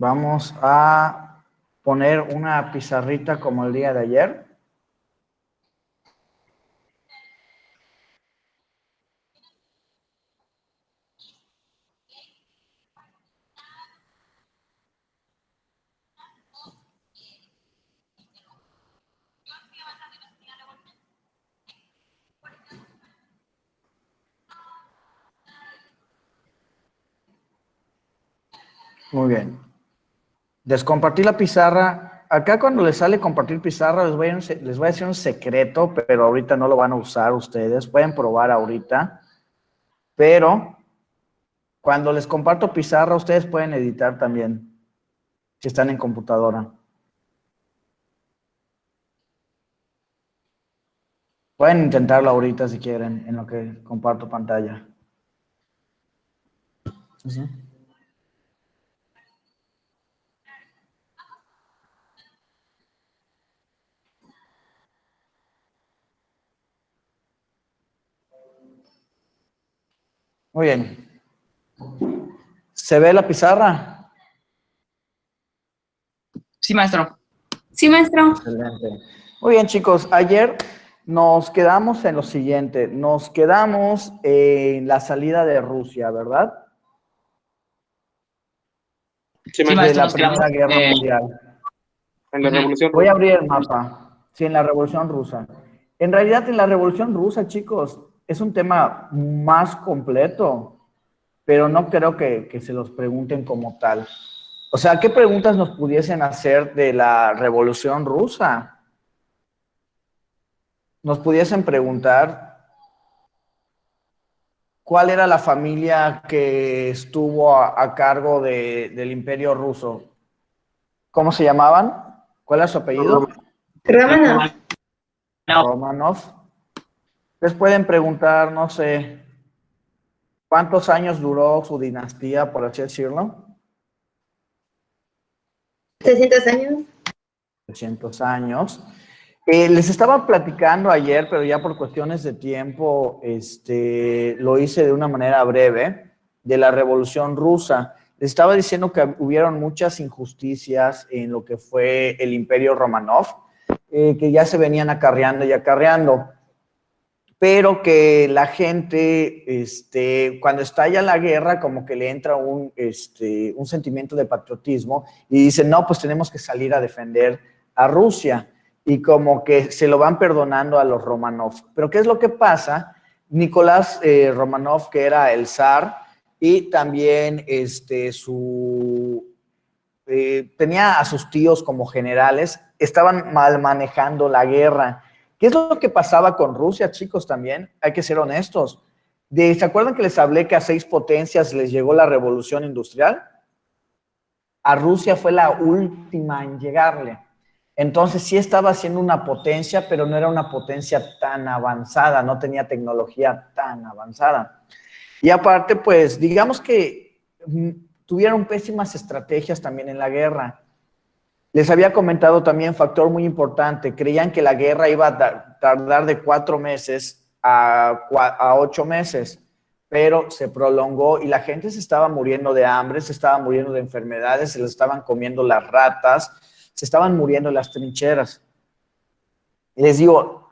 Vamos a poner una pizarrita como el día de ayer. Muy bien. Descompartir la pizarra. Acá cuando les sale compartir pizarra, les voy a decir un secreto, pero ahorita no lo van a usar ustedes. Pueden probar ahorita. Pero cuando les comparto pizarra, ustedes pueden editar también, si están en computadora. Pueden intentarlo ahorita si quieren, en lo que comparto pantalla. ¿Sí? Muy bien. ¿Se ve la pizarra? Sí, maestro. Sí, maestro. Excelente. Muy bien, chicos. Ayer nos quedamos en lo siguiente. Nos quedamos en la salida de Rusia, ¿verdad? Sí, Sí, De maestro, la nos quedamos Primera Guerra Mundial. en la Revolución Voy a Rusa. abrir el mapa. Sí, en la Revolución Rusa. En realidad, en la Revolución Rusa, chicos, es un tema más completo, pero no creo que se los pregunten como tal. O sea, ¿qué preguntas nos pudiesen hacer de la Revolución Rusa? Nos pudiesen preguntar cuál era la familia que estuvo a cargo del Imperio Ruso. ¿Cómo se llamaban? ¿Cuál era su apellido? Romanov. No. Romanov. Les pueden preguntar, no sé, ¿cuántos años duró su dinastía, por así decirlo? 300 años. 300 años. Les estaba platicando ayer, pero ya por cuestiones de tiempo, lo hice de una manera breve, de la Revolución Rusa. Les estaba diciendo que hubieron muchas injusticias en lo que fue el Imperio Romanov, que ya se venían acarreando y acarreando, pero que la gente, cuando estalla la guerra, como que le entra un sentimiento de patriotismo y dicen, no, pues tenemos que salir a defender a Rusia. Y como que se lo van perdonando a los Romanov. Pero ¿qué es lo que pasa? Nicolás Romanov, que era el zar, y también tenía a sus tíos como generales, estaban mal manejando la guerra. ¿Qué es lo que pasaba con Rusia, chicos, también? Hay que ser honestos. ¿Se acuerdan que les hablé que a 6 potencias les llegó la revolución industrial? A Rusia fue la última en llegarle. Entonces sí estaba siendo una potencia, pero no era una potencia tan avanzada, no tenía tecnología tan avanzada. Y aparte, pues, digamos que tuvieron pésimas estrategias también en la guerra. Les había comentado también factor muy importante, creían que la guerra iba a tardar de 4 meses a 8 meses, pero se prolongó y la gente se estaba muriendo de hambre, se estaba muriendo de enfermedades, se les estaban comiendo las ratas, se estaban muriendo las trincheras. Y les digo,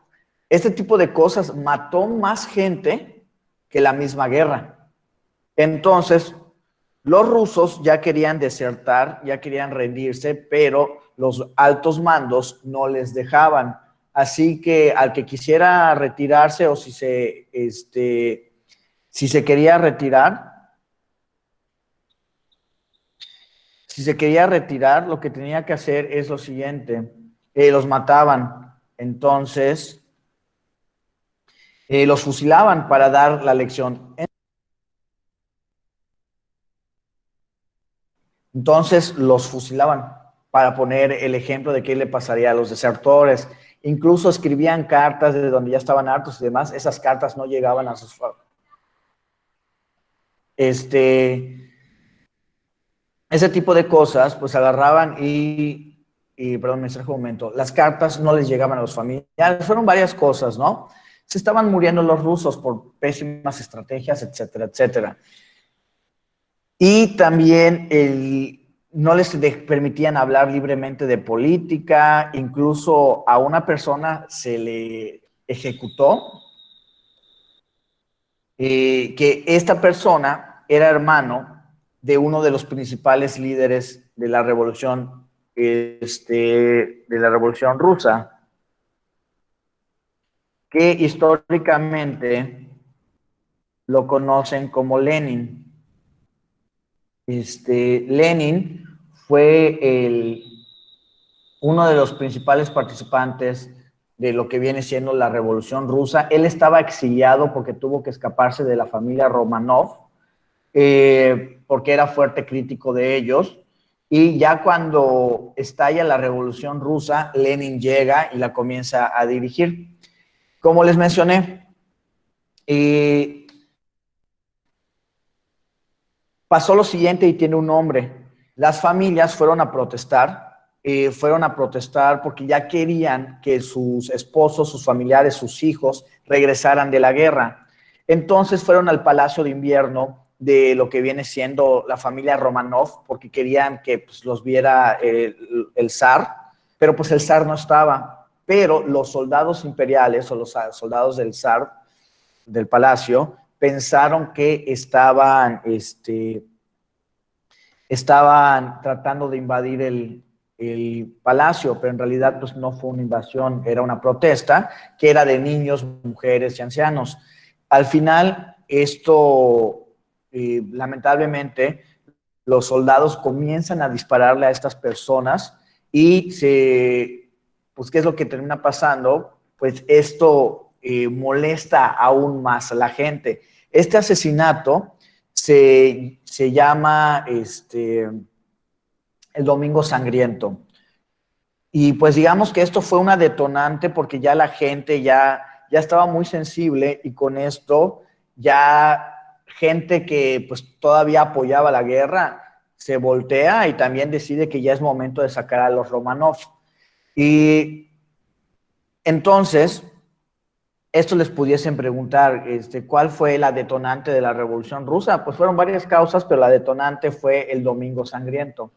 este tipo de cosas mató más gente que la misma guerra. Entonces, los rusos ya querían desertar, ya querían rendirse, pero los altos mandos no les dejaban. Así que al que quisiera retirarse o si se quería retirar, lo que tenía que hacer es lo siguiente, los mataban. Entonces, los fusilaban para dar la lección. Entonces los fusilaban para poner el ejemplo de qué le pasaría a los desertores. Incluso escribían cartas de donde ya estaban hartos y demás. Esas cartas no llegaban a sus... Ese tipo de cosas, pues agarraban perdón, me distrajo un momento, las cartas no les llegaban a los familiares. Fueron varias cosas, ¿no? Se estaban muriendo los rusos por pésimas estrategias, etcétera, etcétera. Y también no les permitían hablar libremente de política, incluso a una persona se le ejecutó, que esta persona era hermano de uno de los principales líderes de la revolución, de la revolución rusa, que históricamente lo conocen como Lenin. Lenin fue uno de los principales participantes de lo que viene siendo la Revolución Rusa. Él estaba exiliado porque tuvo que escaparse de la familia Romanov, porque era fuerte crítico de ellos. Y ya cuando estalla la Revolución Rusa, Lenin llega y la comienza a dirigir. Como les mencioné, pasó lo siguiente y tiene un nombre. Las familias fueron a protestar porque ya querían que sus esposos, sus familiares, sus hijos regresaran de la guerra. Entonces fueron al Palacio de Invierno de lo que viene siendo la familia Romanov, porque querían que pues, los viera el zar, pero pues el zar no estaba. Pero los soldados imperiales o los soldados del zar, del palacio, pensaron que estaban tratando de invadir el palacio, pero en realidad pues no fue una invasión, era una protesta que era de niños, mujeres y ancianos. Al final, lamentablemente, los soldados comienzan a dispararle a estas personas y pues, ¿qué es lo que termina pasando? Pues esto molesta aún más a la gente. Este asesinato se llama el Domingo Sangriento. Y pues digamos que esto fue una detonante porque ya la gente ya estaba muy sensible y con esto ya gente que pues todavía apoyaba la guerra se voltea y también decide que ya es momento de sacar a los Romanov. Y entonces, esto les pudiesen preguntar, ¿cuál fue la detonante de la Revolución Rusa? Pues fueron varias causas, pero la detonante fue el Domingo Sangriento.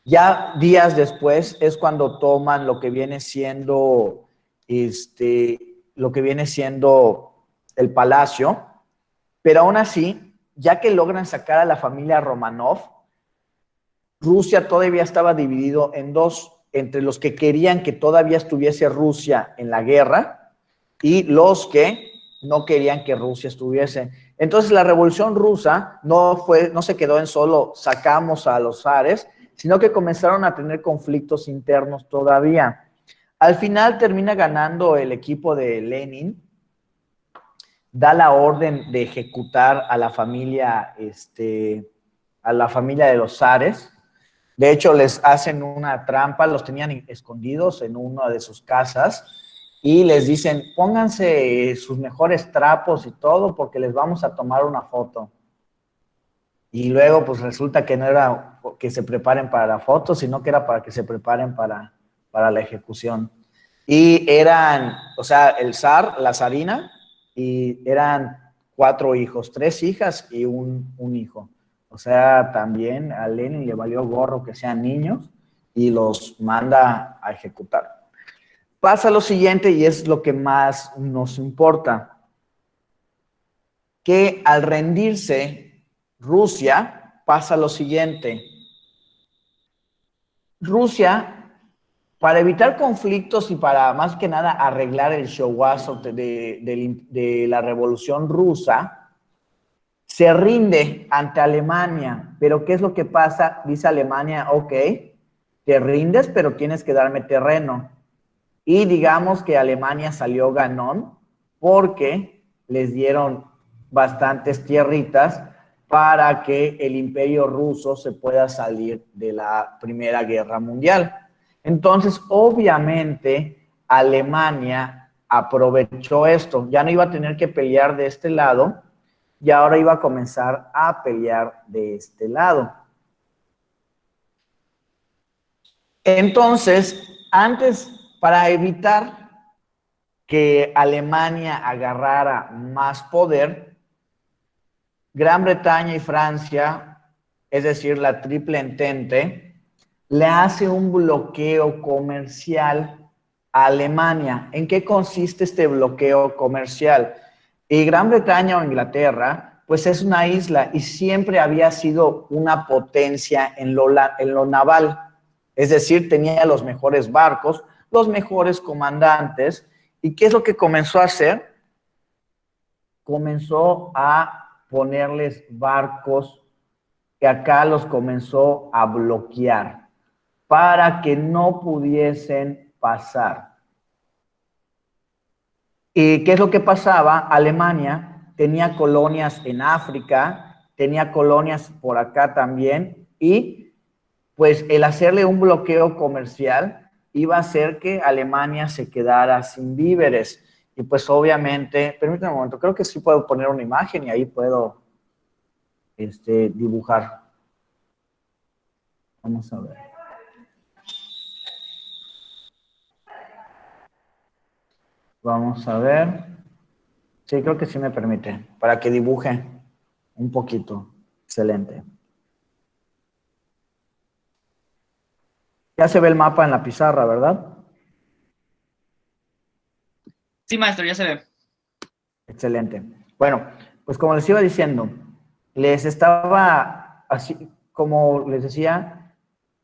Ya días después es cuando toman lo que viene siendo, el palacio, pero aún así, ya que logran sacar a la familia Romanov, Rusia todavía estaba dividido en dos, entre los que querían que todavía estuviese Rusia en la guerra y los que no querían que Rusia estuviese. Entonces la Revolución Rusa no se quedó en solo sacamos a los zares, sino que comenzaron a tener conflictos internos todavía. Al final termina ganando el equipo de Lenin, da la orden de ejecutar a la familia de los zares. De hecho, les hacen una trampa, los tenían escondidos en una de sus casas y les dicen, pónganse sus mejores trapos y todo porque les vamos a tomar una foto. Y luego, pues resulta que no era que se preparen para la foto, sino que era para que se preparen para la ejecución. Y eran, o sea, el zar, la zarina, y eran 4 hijos, 3 hijas y un hijo. O sea, también a Lenin le valió gorro que sean niños y los manda a ejecutar. Pasa lo siguiente y es lo que más nos importa, que al rendirse Rusia, pasa lo siguiente. Rusia, para evitar conflictos y para más que nada arreglar el showazo de la Revolución Rusa, se rinde ante Alemania. Pero ¿qué es lo que pasa? Dice Alemania, ok, te rindes, pero tienes que darme terreno. Y digamos que Alemania salió ganón porque les dieron bastantes tierritas para que el imperio ruso se pueda salir de la Primera Guerra Mundial. Entonces, obviamente, Alemania aprovechó esto. Ya no iba a tener que pelear de este lado y ahora iba a comenzar a pelear de este lado. Entonces, para evitar que Alemania agarrara más poder, Gran Bretaña y Francia es decir, la Triple Entente, le hace un bloqueo comercial a Alemania. ¿En qué consiste este bloqueo comercial? Y Gran Bretaña o Inglaterra, pues es una isla y siempre había sido una potencia en lo naval. Es decir, tenía los mejores barcos, los mejores comandantes. ¿Y qué es lo que comenzó a hacer? Comenzó a ponerles barcos que acá los comenzó a bloquear para que no pudiesen pasar. ¿Y qué es lo que pasaba? Alemania tenía colonias en África, tenía colonias por acá también, y pues el hacerle un bloqueo comercial iba a hacer que Alemania se quedara sin víveres. Y pues obviamente, permítame un momento, creo que sí puedo poner una imagen y ahí puedo dibujar. Vamos a ver. Vamos a ver. Sí, creo que sí me permite, para que dibuje un poquito. Excelente. Ya se ve el mapa en la pizarra, ¿verdad? Sí, maestro, ya se ve. Excelente. Bueno, pues como les iba diciendo, les estaba, así como les decía,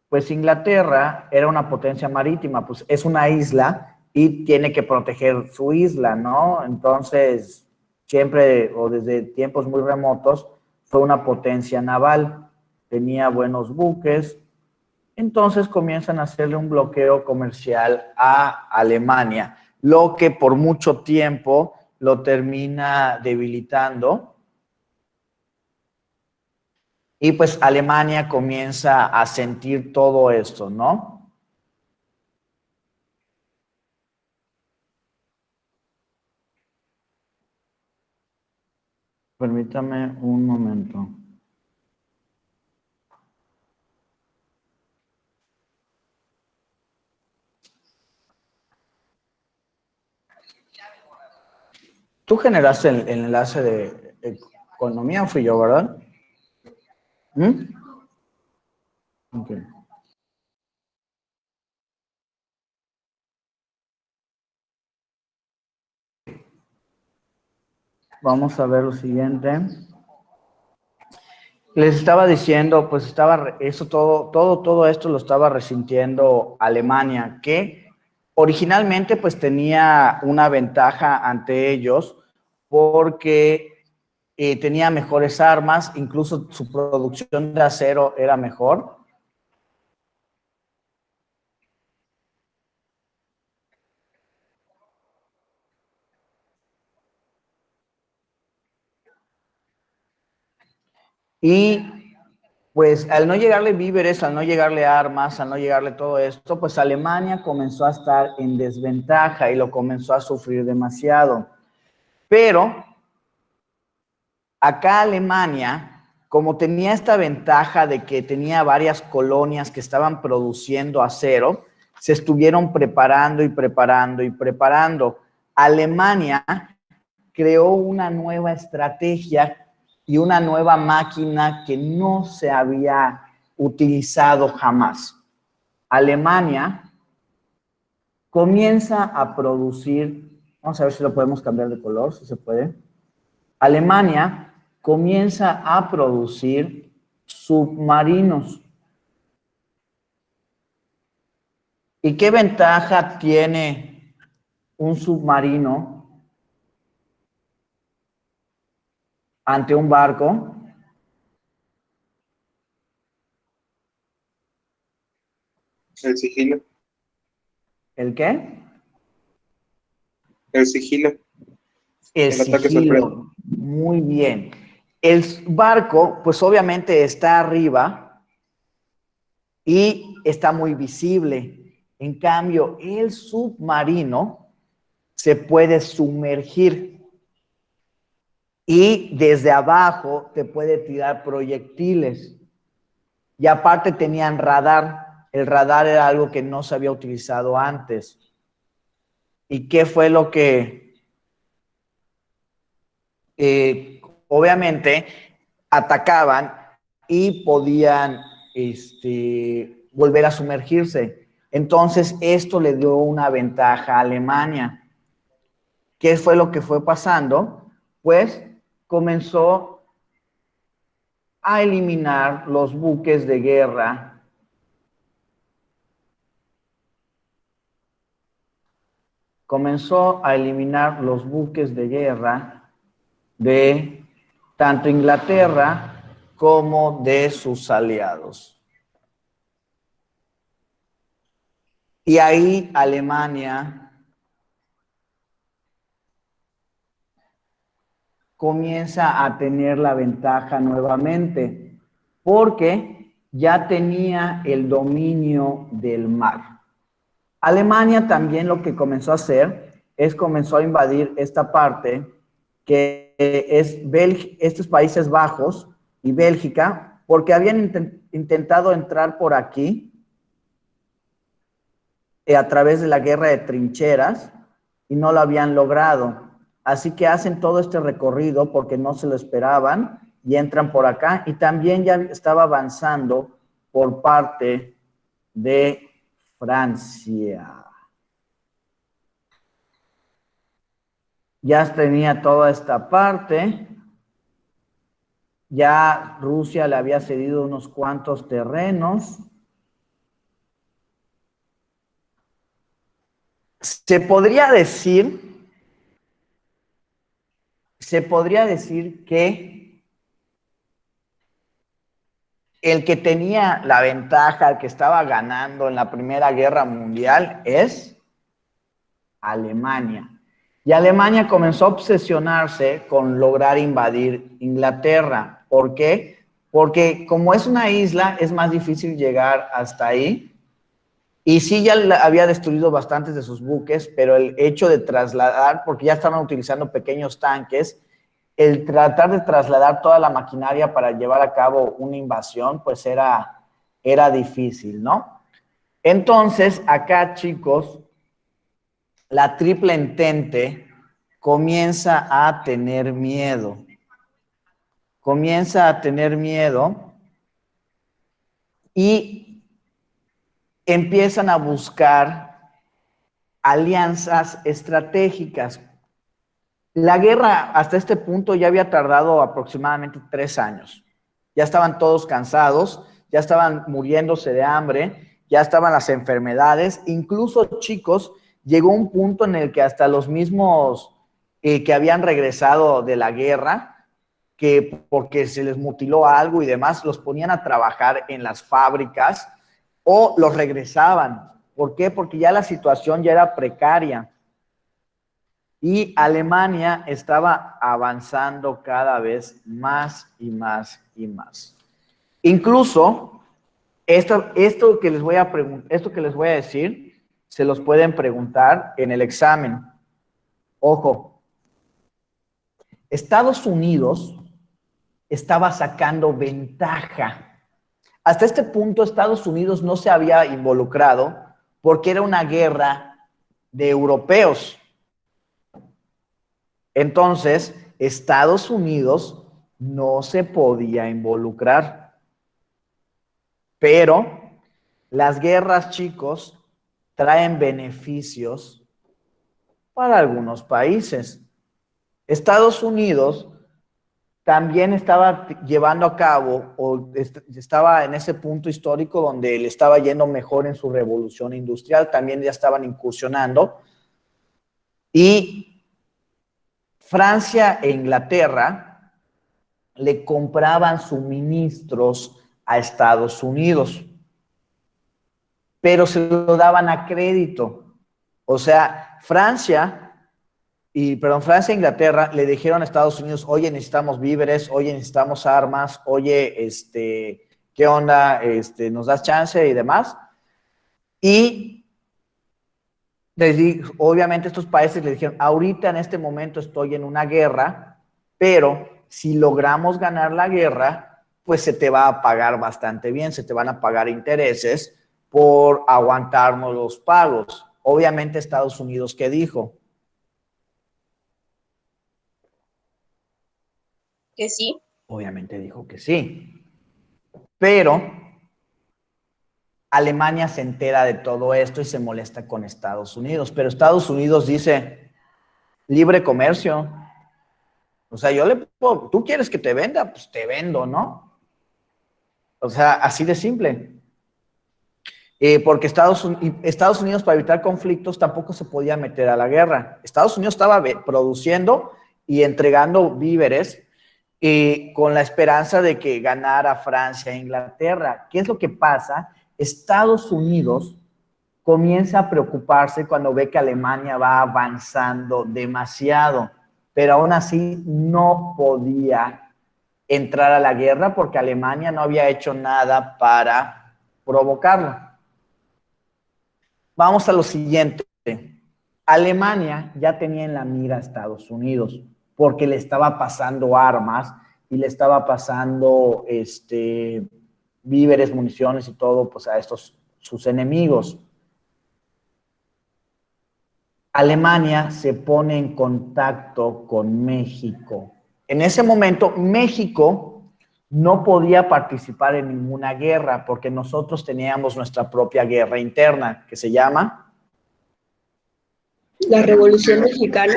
pues Inglaterra era una potencia marítima, pues es una isla y tiene que proteger su isla, ¿no? Entonces, siempre o desde tiempos muy remotos, fue una potencia naval, tenía buenos buques, entonces comienzan a hacerle un bloqueo comercial a Alemania, lo que por mucho tiempo lo termina debilitando. Y pues Alemania comienza a sentir todo esto, ¿no? Permítame un momento. Tú generaste el enlace de economía, o fui yo, ¿verdad? ¿Mm? Ok. Vamos a ver lo siguiente. Les estaba diciendo, pues estaba eso todo esto lo estaba resintiendo Alemania, que originalmente pues tenía una ventaja ante ellos porque tenía mejores armas, incluso su producción de acero era mejor. Y pues al no llegarle víveres, al no llegarle armas, al no llegarle todo esto, pues Alemania comenzó a estar en desventaja y lo comenzó a sufrir demasiado. Pero acá Alemania, como tenía esta ventaja de que tenía varias colonias que estaban produciendo acero, se estuvieron preparando y preparando y preparando. Alemania creó una nueva estrategia y una nueva máquina que no se había utilizado jamás. Alemania comienza a producir, vamos a ver si lo podemos cambiar de color, si se puede. Alemania comienza a producir submarinos. ¿Y qué ventaja tiene un submarino ante un barco? El sigilo. ¿El qué? El sigilo. El El ataque sorpresa. sigilo. Muy bien. El barco, pues obviamente está arriba y está muy visible. En cambio, el submarino se puede sumergir y desde abajo te puede tirar proyectiles. Y aparte tenían radar. El radar era algo que no se había utilizado antes. ¿Y qué fue lo que obviamente atacaban y podían volver a sumergirse. Entonces, esto le dio una ventaja a Alemania. ¿Qué fue lo que fue pasando? Pues comenzó a eliminar los buques de guerra de tanto Inglaterra como de sus aliados. Y ahí Alemania comienza a tener la ventaja nuevamente, porque ya tenía el dominio del mar. Alemania también lo que comenzó a hacer es comenzó a invadir esta parte que es estos Países Bajos y Bélgica, porque habían intentado entrar por aquí a través de la guerra de trincheras y no lo habían logrado. Así que hacen todo este recorrido porque no se lo esperaban y entran por acá, y también ya estaba avanzando por parte de Francia. Ya tenía toda esta parte, ya Rusia le había cedido unos cuantos terrenos. Se podría decir que el que tenía la ventaja, el que estaba ganando en la Primera Guerra Mundial es Alemania. Y Alemania comenzó a obsesionarse con lograr invadir Inglaterra. ¿Por qué? Porque como es una isla, es más difícil llegar hasta ahí. Y sí, ya había destruido bastantes de sus buques, pero el hecho de trasladar, porque ya estaban utilizando pequeños tanques, el tratar de trasladar toda la maquinaria para llevar a cabo una invasión, pues era difícil, ¿no? Entonces, acá, chicos, la Triple Entente comienza a tener miedo. Y empiezan a buscar alianzas estratégicas. La guerra hasta este punto ya había tardado aproximadamente 3 años. Ya estaban todos cansados, ya estaban muriéndose de hambre, ya estaban las enfermedades. Incluso, chicos, llegó un punto en el que hasta los mismos que habían regresado de la guerra, que porque se les mutiló algo y demás, los ponían a trabajar en las fábricas o los regresaban. ¿Por qué? Porque ya la situación ya era precaria. Y Alemania estaba avanzando cada vez más y más y más. Incluso, esto que les voy a decir, se los pueden preguntar en el examen. Ojo, Estados Unidos estaba sacando ventaja. Hasta este punto, Estados Unidos no se había involucrado porque era una guerra de europeos. Entonces, Estados Unidos no se podía involucrar. Pero las guerras, chicos, traen beneficios para algunos países. Estados Unidos también estaba llevando a cabo, o estaba en ese punto histórico donde le estaba yendo mejor en su revolución industrial, también ya estaban incursionando. Y Francia e Inglaterra le compraban suministros a Estados Unidos, pero se lo daban a crédito. O sea, Francia e Inglaterra le dijeron a Estados Unidos, oye, necesitamos víveres, oye, necesitamos armas, oye, ¿qué onda? ¿Nos das chance y demás? Y obviamente estos países le dijeron, ahorita en este momento estoy en una guerra, pero si logramos ganar la guerra, pues se te va a pagar bastante bien, se te van a pagar intereses por aguantarnos los pagos. Obviamente Estados Unidos, ¿qué dijo? Que sí. Obviamente dijo que sí. Pero Alemania se entera de todo esto y se molesta con Estados Unidos. Pero Estados Unidos dice, libre comercio. O sea, yo le puedo, tú quieres que te venda, pues te vendo, ¿no? O sea, así de simple. Porque Estados Unidos, para evitar conflictos, tampoco se podía meter a la guerra. Estados Unidos estaba produciendo y entregando víveres con la esperanza de que ganara Francia e Inglaterra. ¿Qué es lo que pasa? Estados Unidos comienza a preocuparse cuando ve que Alemania va avanzando demasiado, pero aún así no podía entrar a la guerra porque Alemania no había hecho nada para provocarla. Vamos a lo siguiente. Alemania ya tenía en la mira a Estados Unidos porque le estaba pasando armas y le estaba pasando víveres, municiones y todo pues a estos sus enemigos. Alemania se pone en contacto con México. En ese momento, México no podía participar en ninguna guerra porque nosotros teníamos nuestra propia guerra interna, que se llama La Revolución Mexicana.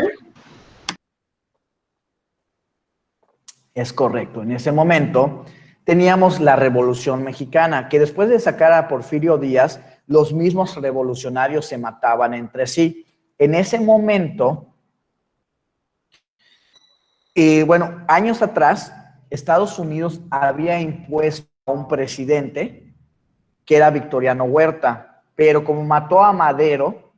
Es correcto. En ese momento teníamos la Revolución Mexicana, que después de sacar a Porfirio Díaz, los mismos revolucionarios se mataban entre sí. En ese momento, bueno, años atrás, Estados Unidos había impuesto a un presidente que era Victoriano Huerta, pero como mató a Madero,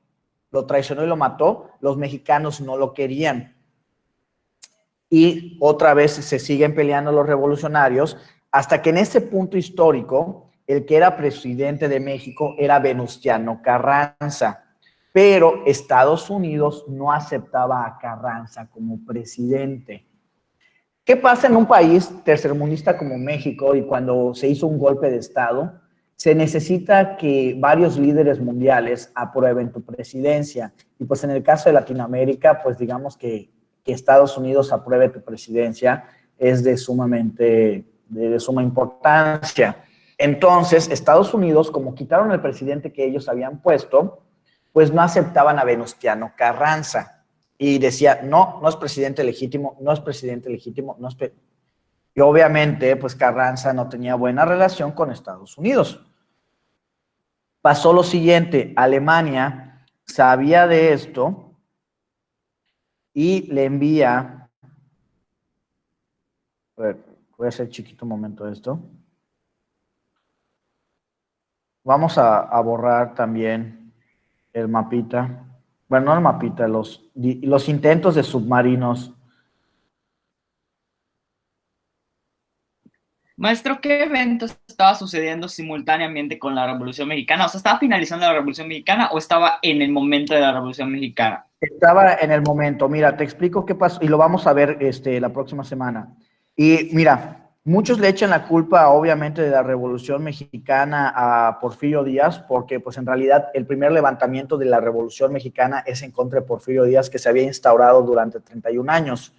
lo traicionó y lo mató, los mexicanos no lo querían. Y otra vez se siguen peleando los revolucionarios, hasta que en ese punto histórico, el que era presidente de México era Venustiano Carranza, pero Estados Unidos no aceptaba a Carranza como presidente. ¿Qué pasa en un país tercermundista como México y cuando se hizo un golpe de Estado? Se necesita que varios líderes mundiales aprueben tu presidencia. Y pues en el caso de Latinoamérica, pues digamos que Estados Unidos apruebe tu presidencia es de suma importancia. Entonces, Estados Unidos, como quitaron el presidente que ellos habían puesto, pues no aceptaban a Venustiano Carranza. Y decía, no, no es presidente legítimo, no es presidente legítimo, no es y obviamente, pues Carranza no tenía buena relación con Estados Unidos. Pasó lo siguiente, Alemania sabía de esto y le envía, a ver, voy a hacer chiquito un momento esto. Vamos a borrar también el mapita. Bueno, no el mapita, los intentos de submarinos. Maestro, ¿qué eventos estaba sucediendo simultáneamente con la Revolución Mexicana? O sea, ¿estaba finalizando la Revolución Mexicana o estaba en el momento de la Revolución Mexicana? Estaba en el momento. Mira, te explico qué pasó y lo vamos a ver la próxima semana. Y mira, muchos le echan la culpa, obviamente, de la Revolución Mexicana a Porfirio Díaz, porque pues en realidad el primer levantamiento de la Revolución Mexicana es en contra de Porfirio Díaz, que se había instaurado durante 31 años.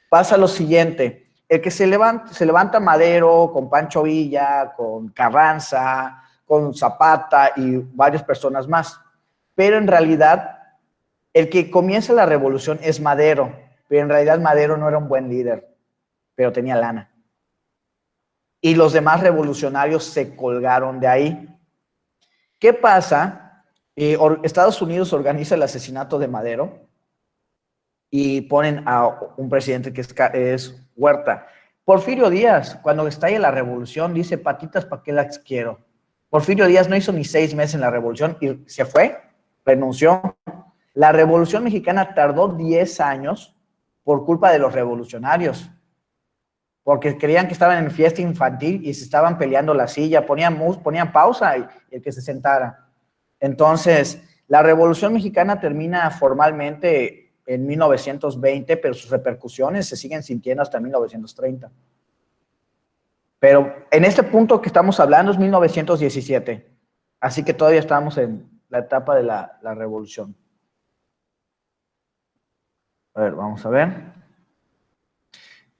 Pasa lo siguiente, el que se levanta Madero con Pancho Villa, con Carranza, con Zapata y varias personas más. Pero en realidad, el que comienza la revolución es Madero, pero en realidad Madero no era un buen líder, pero tenía lana. Y los demás revolucionarios se colgaron de ahí. ¿Qué pasa? Estados Unidos organiza el asesinato de Madero y ponen a un presidente que es Huerta. Porfirio Díaz, cuando estalla la revolución, dice, patitas, ¿para qué las quiero? Porfirio Díaz no hizo ni 6 meses en la revolución y se fue, renunció. La Revolución Mexicana tardó 10 años por culpa de los revolucionarios, porque creían que estaban en fiesta infantil y se estaban peleando la silla, ponían pausa y el que se sentara. Entonces, la Revolución Mexicana termina formalmente en 1920, pero sus repercusiones se siguen sintiendo hasta 1930. Pero en este punto que estamos hablando es 1917, así que todavía estamos en la etapa de la Revolución. A ver, vamos a ver.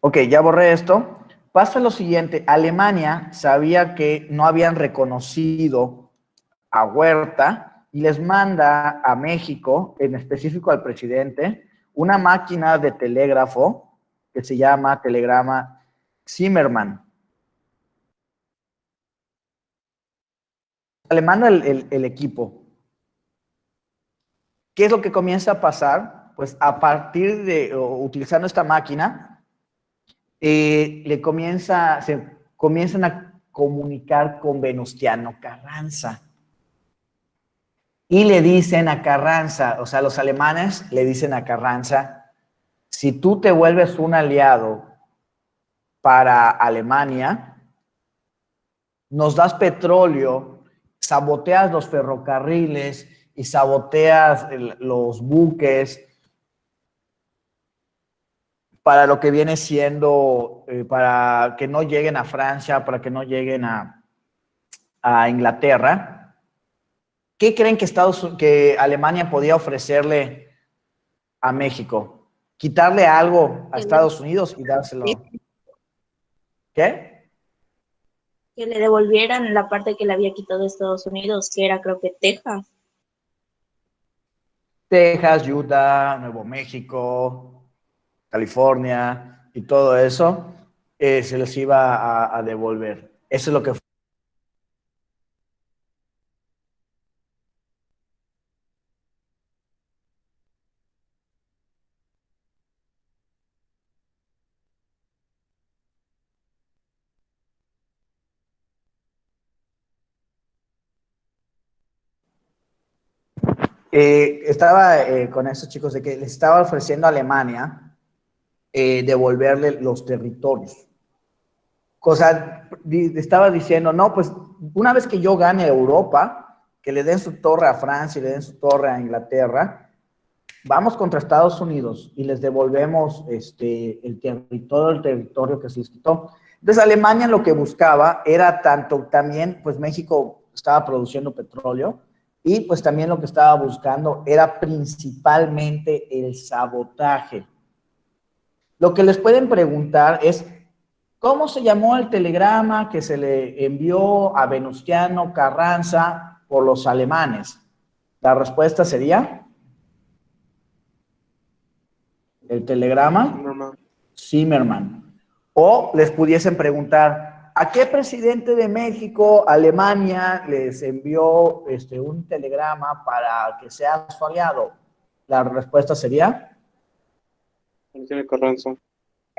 Ok, ya borré esto. Pasa lo siguiente, Alemania sabía que no habían reconocido a Huerta y les manda a México, en específico al presidente, una máquina de telégrafo que se llama telegrama Zimmermann. Le manda el equipo. ¿Qué es lo que comienza a pasar? Pues a partir de, utilizando esta máquina, se comienzan a comunicar con Venustiano Carranza. Y le dicen a Carranza, o sea, los alemanes le dicen a Carranza, si tú te vuelves un aliado para Alemania, nos das petróleo, saboteas los ferrocarriles y saboteas los buques para lo que viene siendo, para que no lleguen a Francia, para que no lleguen a Inglaterra. ¿Qué creen que Alemania podía ofrecerle a México? ¿Quitarle algo a Estados Unidos y dárselo? ¿Qué? Que le devolvieran la parte que le había quitado Estados Unidos, que era creo que Texas. Texas, Utah, Nuevo México, California y todo eso, se les iba a devolver. Eso es lo que fue. Estaba con estos chicos de que les estaba ofreciendo a Alemania devolverle los territorios. Estaba diciendo, no, pues una vez que yo gane Europa, que le den su torre a Francia y le den su torre a Inglaterra, vamos contra Estados Unidos y les devolvemos el territorio que se les quitó. Entonces Alemania lo que buscaba era también, pues México estaba produciendo petróleo, y pues también lo que estaba buscando era principalmente el sabotaje. Lo que les pueden preguntar es, ¿cómo se llamó el telegrama que se le envió a Venustiano Carranza por los alemanes? La respuesta sería, el telegrama Zimmermann. O les pudiesen preguntar, ¿a qué presidente de México Alemania les envió un telegrama para que sea su aliado? La respuesta sería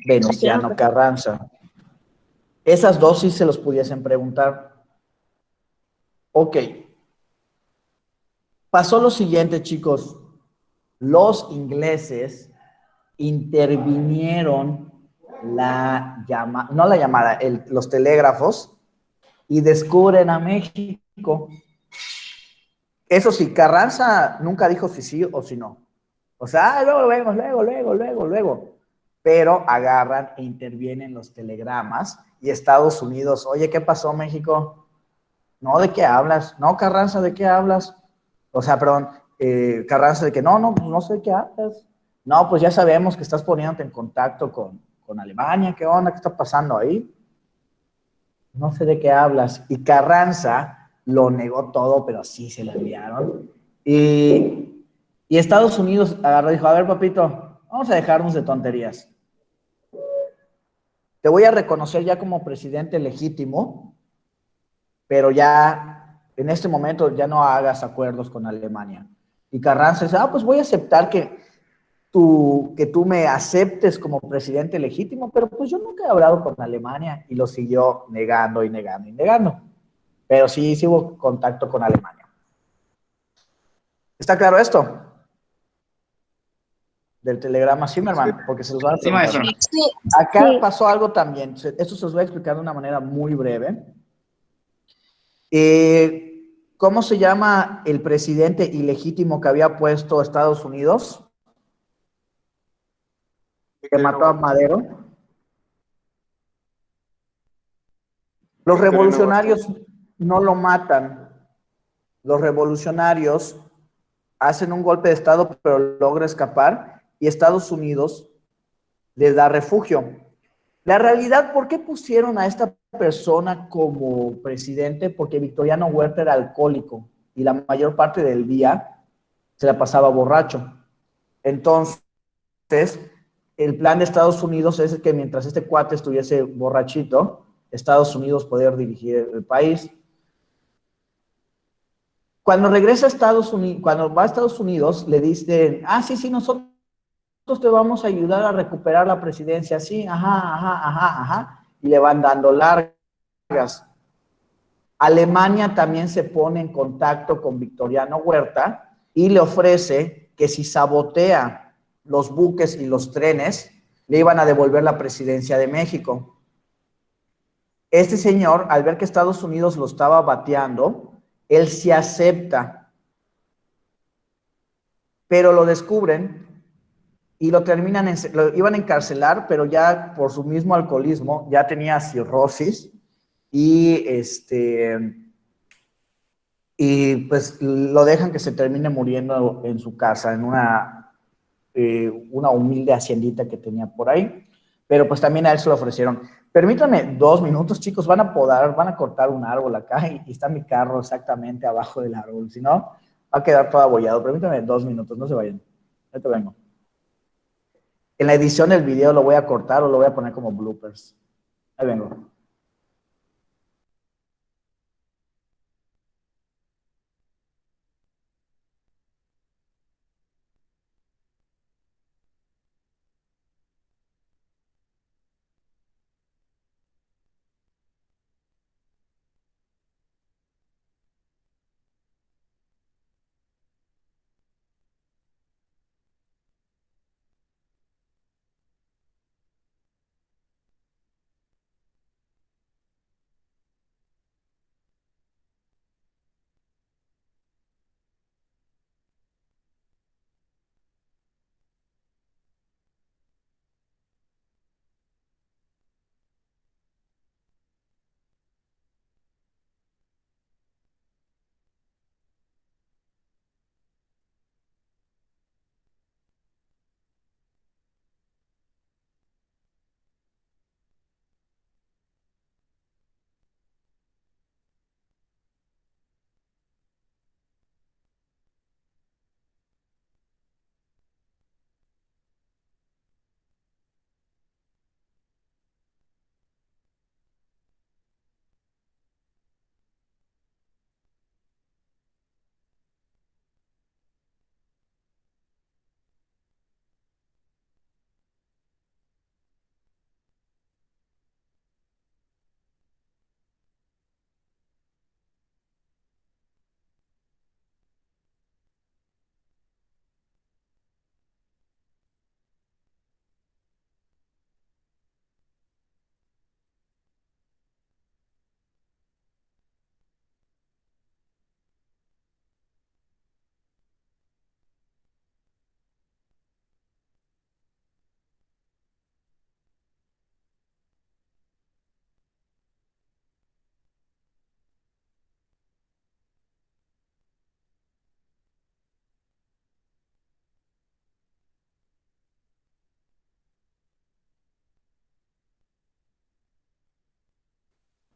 Venustiano Carranza. Esas dos sí se los pudiesen preguntar. Ok. Pasó lo siguiente, chicos. Los ingleses intervinieron los telégrafos y descubren a México. Eso sí, Carranza nunca dijo si sí o si no. O sea, luego. Pero agarran e intervienen los telegramas y Estados Unidos, oye, ¿qué pasó, México? No, ¿de qué hablas? No, Carranza, ¿de qué hablas? O sea, perdón, Carranza de que no sé de qué hablas. No, pues ya sabemos que estás poniéndote en contacto con Alemania, ¿qué onda? ¿Qué está pasando ahí? No sé de qué hablas. Y Carranza lo negó todo, pero sí se lo enviaron. Y Estados Unidos agarró y dijo, a ver, papito, vamos a dejarnos de tonterías. Te voy a reconocer ya como presidente legítimo, pero ya en este momento ya no hagas acuerdos con Alemania. Y Carranza dice, pues voy a aceptar que tú me aceptes como presidente legítimo, pero pues yo nunca he hablado con Alemania, y lo siguió negando y negando y negando. Pero sí hubo contacto con Alemania. ¿Está claro esto? Del telegrama Zimmermann, porque se los van a preguntar. Sí, maestro. Acá pasó algo también, esto se los voy a explicar de una manera muy breve. ¿Cómo se llama el presidente ilegítimo que había puesto Estados Unidos? Que mató a Madero. Los revolucionarios no lo matan. Los revolucionarios hacen un golpe de Estado, pero logra escapar, y Estados Unidos les da refugio. La realidad, ¿por qué pusieron a esta persona como presidente? Porque Victoriano Huerta era alcohólico y la mayor parte del día se la pasaba borracho. Entonces, el plan de Estados Unidos es que mientras este cuate estuviese borrachito, Estados Unidos poder dirigir el país. Cuando regresa a Estados Unidos, cuando va a Estados Unidos, le dicen, sí, nosotros te vamos a ayudar a recuperar la presidencia, sí, ajá, y le van dando largas. Alemania también se pone en contacto con Victoriano Huerta y le ofrece que si sabotea los buques y los trenes, le iban a devolver la presidencia de México. Este señor, al ver que Estados Unidos lo estaba bateando, él sí acepta, pero lo descubren y lo terminan, lo iban a encarcelar, pero ya por su mismo alcoholismo, ya tenía cirrosis y pues lo dejan que se termine muriendo en su casa, en una humilde haciendita que tenía por ahí, pero pues también a él se lo ofrecieron. Permítanme 2 minutos, chicos, van a cortar un árbol acá y está mi carro exactamente abajo del árbol, si no, va a quedar todo abollado. Permítanme 2 minutos, no se vayan, ya te vengo. En la edición del video lo voy a cortar o lo voy a poner como bloopers. Ahí vengo.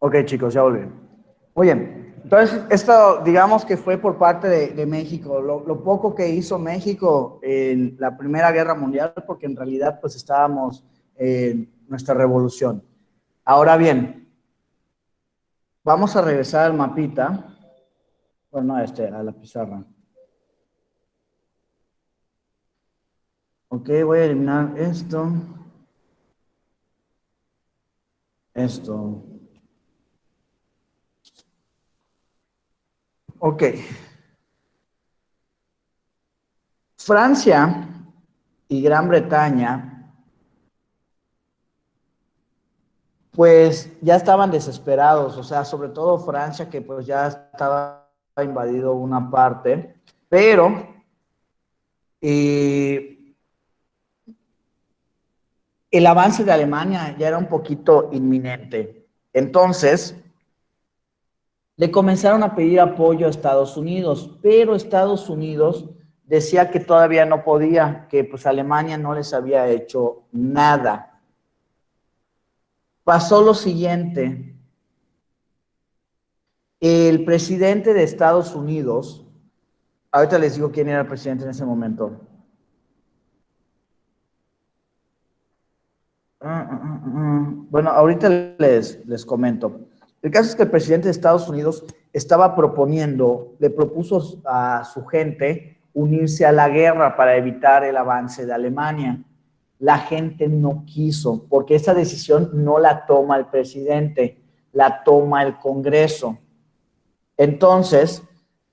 Ok, chicos, ya volví. Muy bien. Entonces, esto digamos que fue por parte de México, lo poco que hizo México en la Primera Guerra Mundial, porque en realidad pues estábamos en nuestra revolución. Ahora bien, vamos a regresar al mapita, bueno, a la pizarra. Ok, voy a eliminar esto. Ok. Francia y Gran Bretaña, pues ya estaban desesperados, o sea, sobre todo Francia, que pues ya estaba invadido una parte, pero el avance de Alemania ya era un poquito inminente. Entonces, le comenzaron a pedir apoyo a Estados Unidos, pero Estados Unidos decía que todavía no podía, que pues Alemania no les había hecho nada. Pasó lo siguiente. El presidente de Estados Unidos, ahorita les digo quién era el presidente en ese momento. Bueno, ahorita les comento. El caso es que el presidente de Estados Unidos estaba proponiendo, le propuso a su gente unirse a la guerra para evitar el avance de Alemania. La gente no quiso, porque esa decisión no la toma el presidente, la toma el Congreso. Entonces,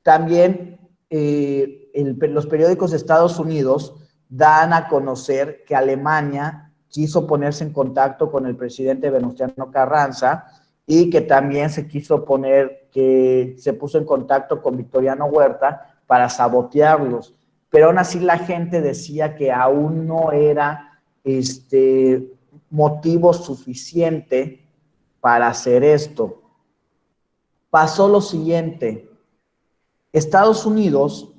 también los periódicos de Estados Unidos dan a conocer que Alemania quiso ponerse en contacto con el presidente Venustiano Carranza y que también se puso en contacto con Victoriano Huerta para sabotearlos. Pero aún así la gente decía que aún no era motivo suficiente para hacer esto. Pasó lo siguiente. Estados Unidos,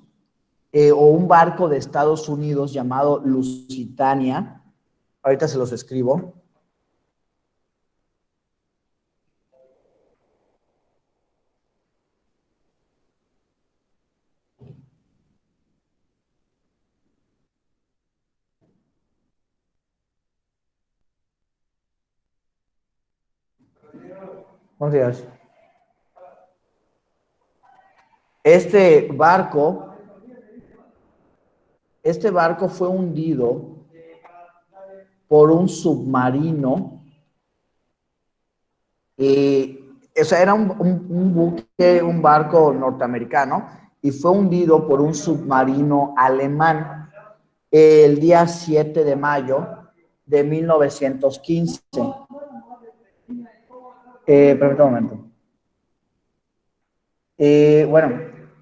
o un barco de Estados Unidos llamado Lusitania, ahorita se los escribo. Buenos días. Este barco fue hundido por un submarino. O sea, era un buque, un barco norteamericano, y fue hundido por un submarino alemán el día 7 de mayo de 1915. Permítame un momento.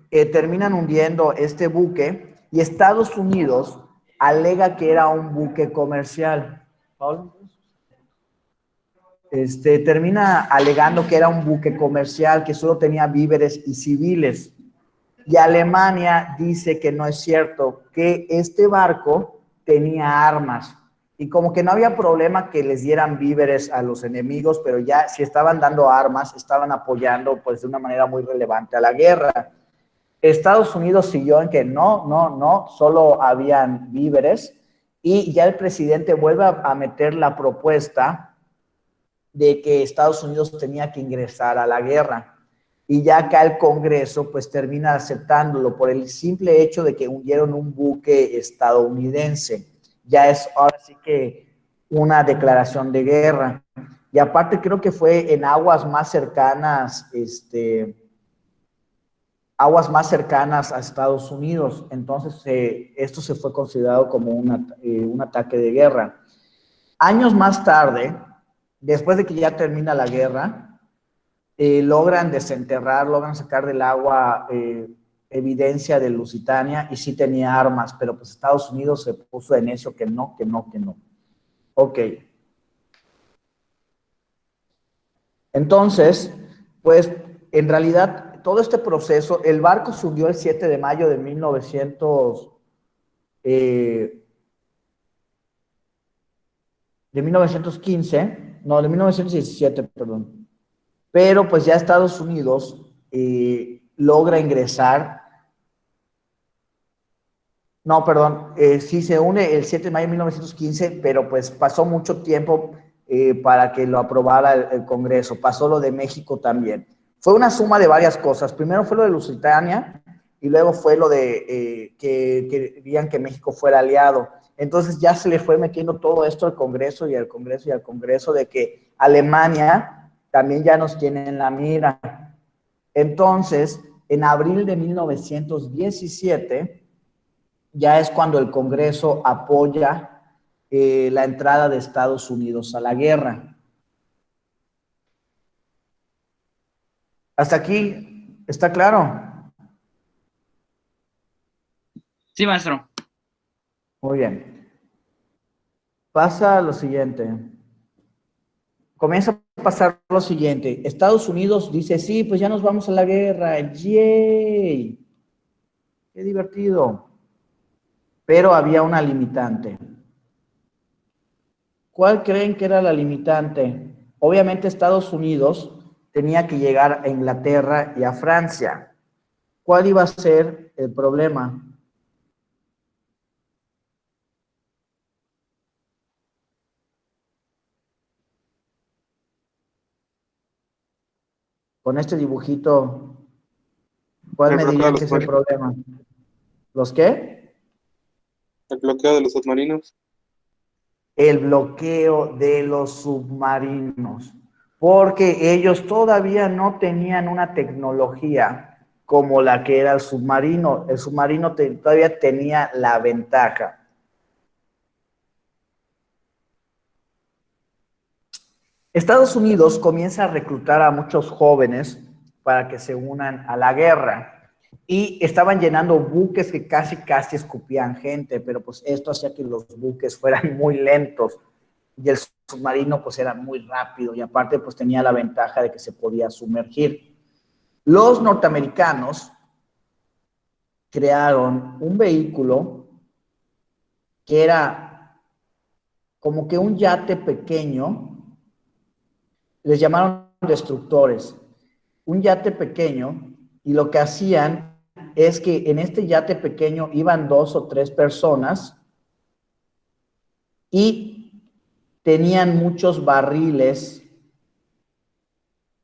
Terminan hundiendo este buque y Estados Unidos alega que era un buque comercial. ¿Pablo? Termina alegando que era un buque comercial que solo tenía víveres y civiles. Y Alemania dice que no es cierto, que este barco tenía armas. Y como que no había problema que les dieran víveres a los enemigos, pero ya si estaban dando armas, estaban apoyando pues de una manera muy relevante a la guerra. Estados Unidos siguió en que no, solo habían víveres, y ya el presidente vuelve a meter la propuesta de que Estados Unidos tenía que ingresar a la guerra. Y ya acá el Congreso pues termina aceptándolo por el simple hecho de que hundieron un buque estadounidense. Ya es ahora sí que una declaración de guerra. Y aparte creo que fue en aguas más cercanas, a Estados Unidos. Entonces esto se fue considerado como un ataque de guerra. Años más tarde, después de que ya termina la guerra, logran desenterrar, logran sacar del agua evidencia de Lusitania, y sí tenía armas, pero pues Estados Unidos se puso en eso, que no. Ok. Entonces, pues en realidad todo este proceso, el barco se hundió el 7 de mayo de 1917, perdón. Pero pues ya Estados Unidos logra ingresar. No, perdón, sí se une el 7 de mayo de 1915, pero pues pasó mucho tiempo para que lo aprobara el Congreso. Pasó lo de México también. Fue una suma de varias cosas. Primero fue lo de Lusitania y luego fue lo de que querían que México fuera aliado. Entonces ya se le fue metiendo todo esto al Congreso y al Congreso y al Congreso, de que Alemania también ya nos tiene en la mira. Entonces, en abril de 1917, ya es cuando el Congreso apoya la entrada de Estados Unidos a la guerra. ¿Hasta aquí está claro? Sí, maestro. Muy bien. Pasa lo siguiente. Comienza a pasar lo siguiente. Estados Unidos dice, sí, pues ya nos vamos a la guerra. ¡Yay! ¡Qué divertido! Pero había una limitante. ¿Cuál creen que era la limitante? obviamente Estados Unidos tenía que llegar a Inglaterra y a Francia. ¿Cuál iba a ser el problema? Con este dibujito, ¿cuál El me bloqueo de dirían los que es el submarinos. problema? ¿Los qué? El bloqueo de los submarinos. El bloqueo de los submarinos, porque ellos todavía no tenían una tecnología como la que era el submarino. El submarino todavía tenía la ventaja. Estados Unidos comienza a reclutar a muchos jóvenes para que se unan a la guerra. Y estaban llenando buques que casi escupían gente, pero pues esto hacía que los buques fueran muy lentos y el submarino pues era muy rápido y aparte pues tenía la ventaja de que se podía sumergir. Los norteamericanos crearon un vehículo que era como que un yate pequeño, les llamaron destructores, un yate pequeño, y lo que hacían es que en este yate pequeño iban 2 o 3 personas y tenían muchos barriles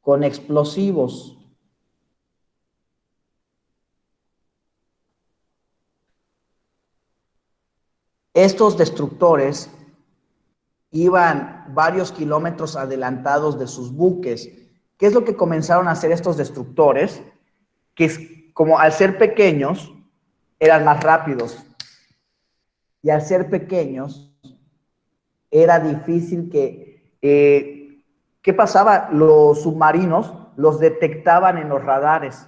con explosivos. Estos destructores iban varios kilómetros adelantados de sus buques. ¿Qué es lo que comenzaron a hacer estos destructores? Que es, como al ser pequeños, eran más rápidos. Y al ser pequeños, era difícil que... ¿qué pasaba? Los submarinos los detectaban en los radares.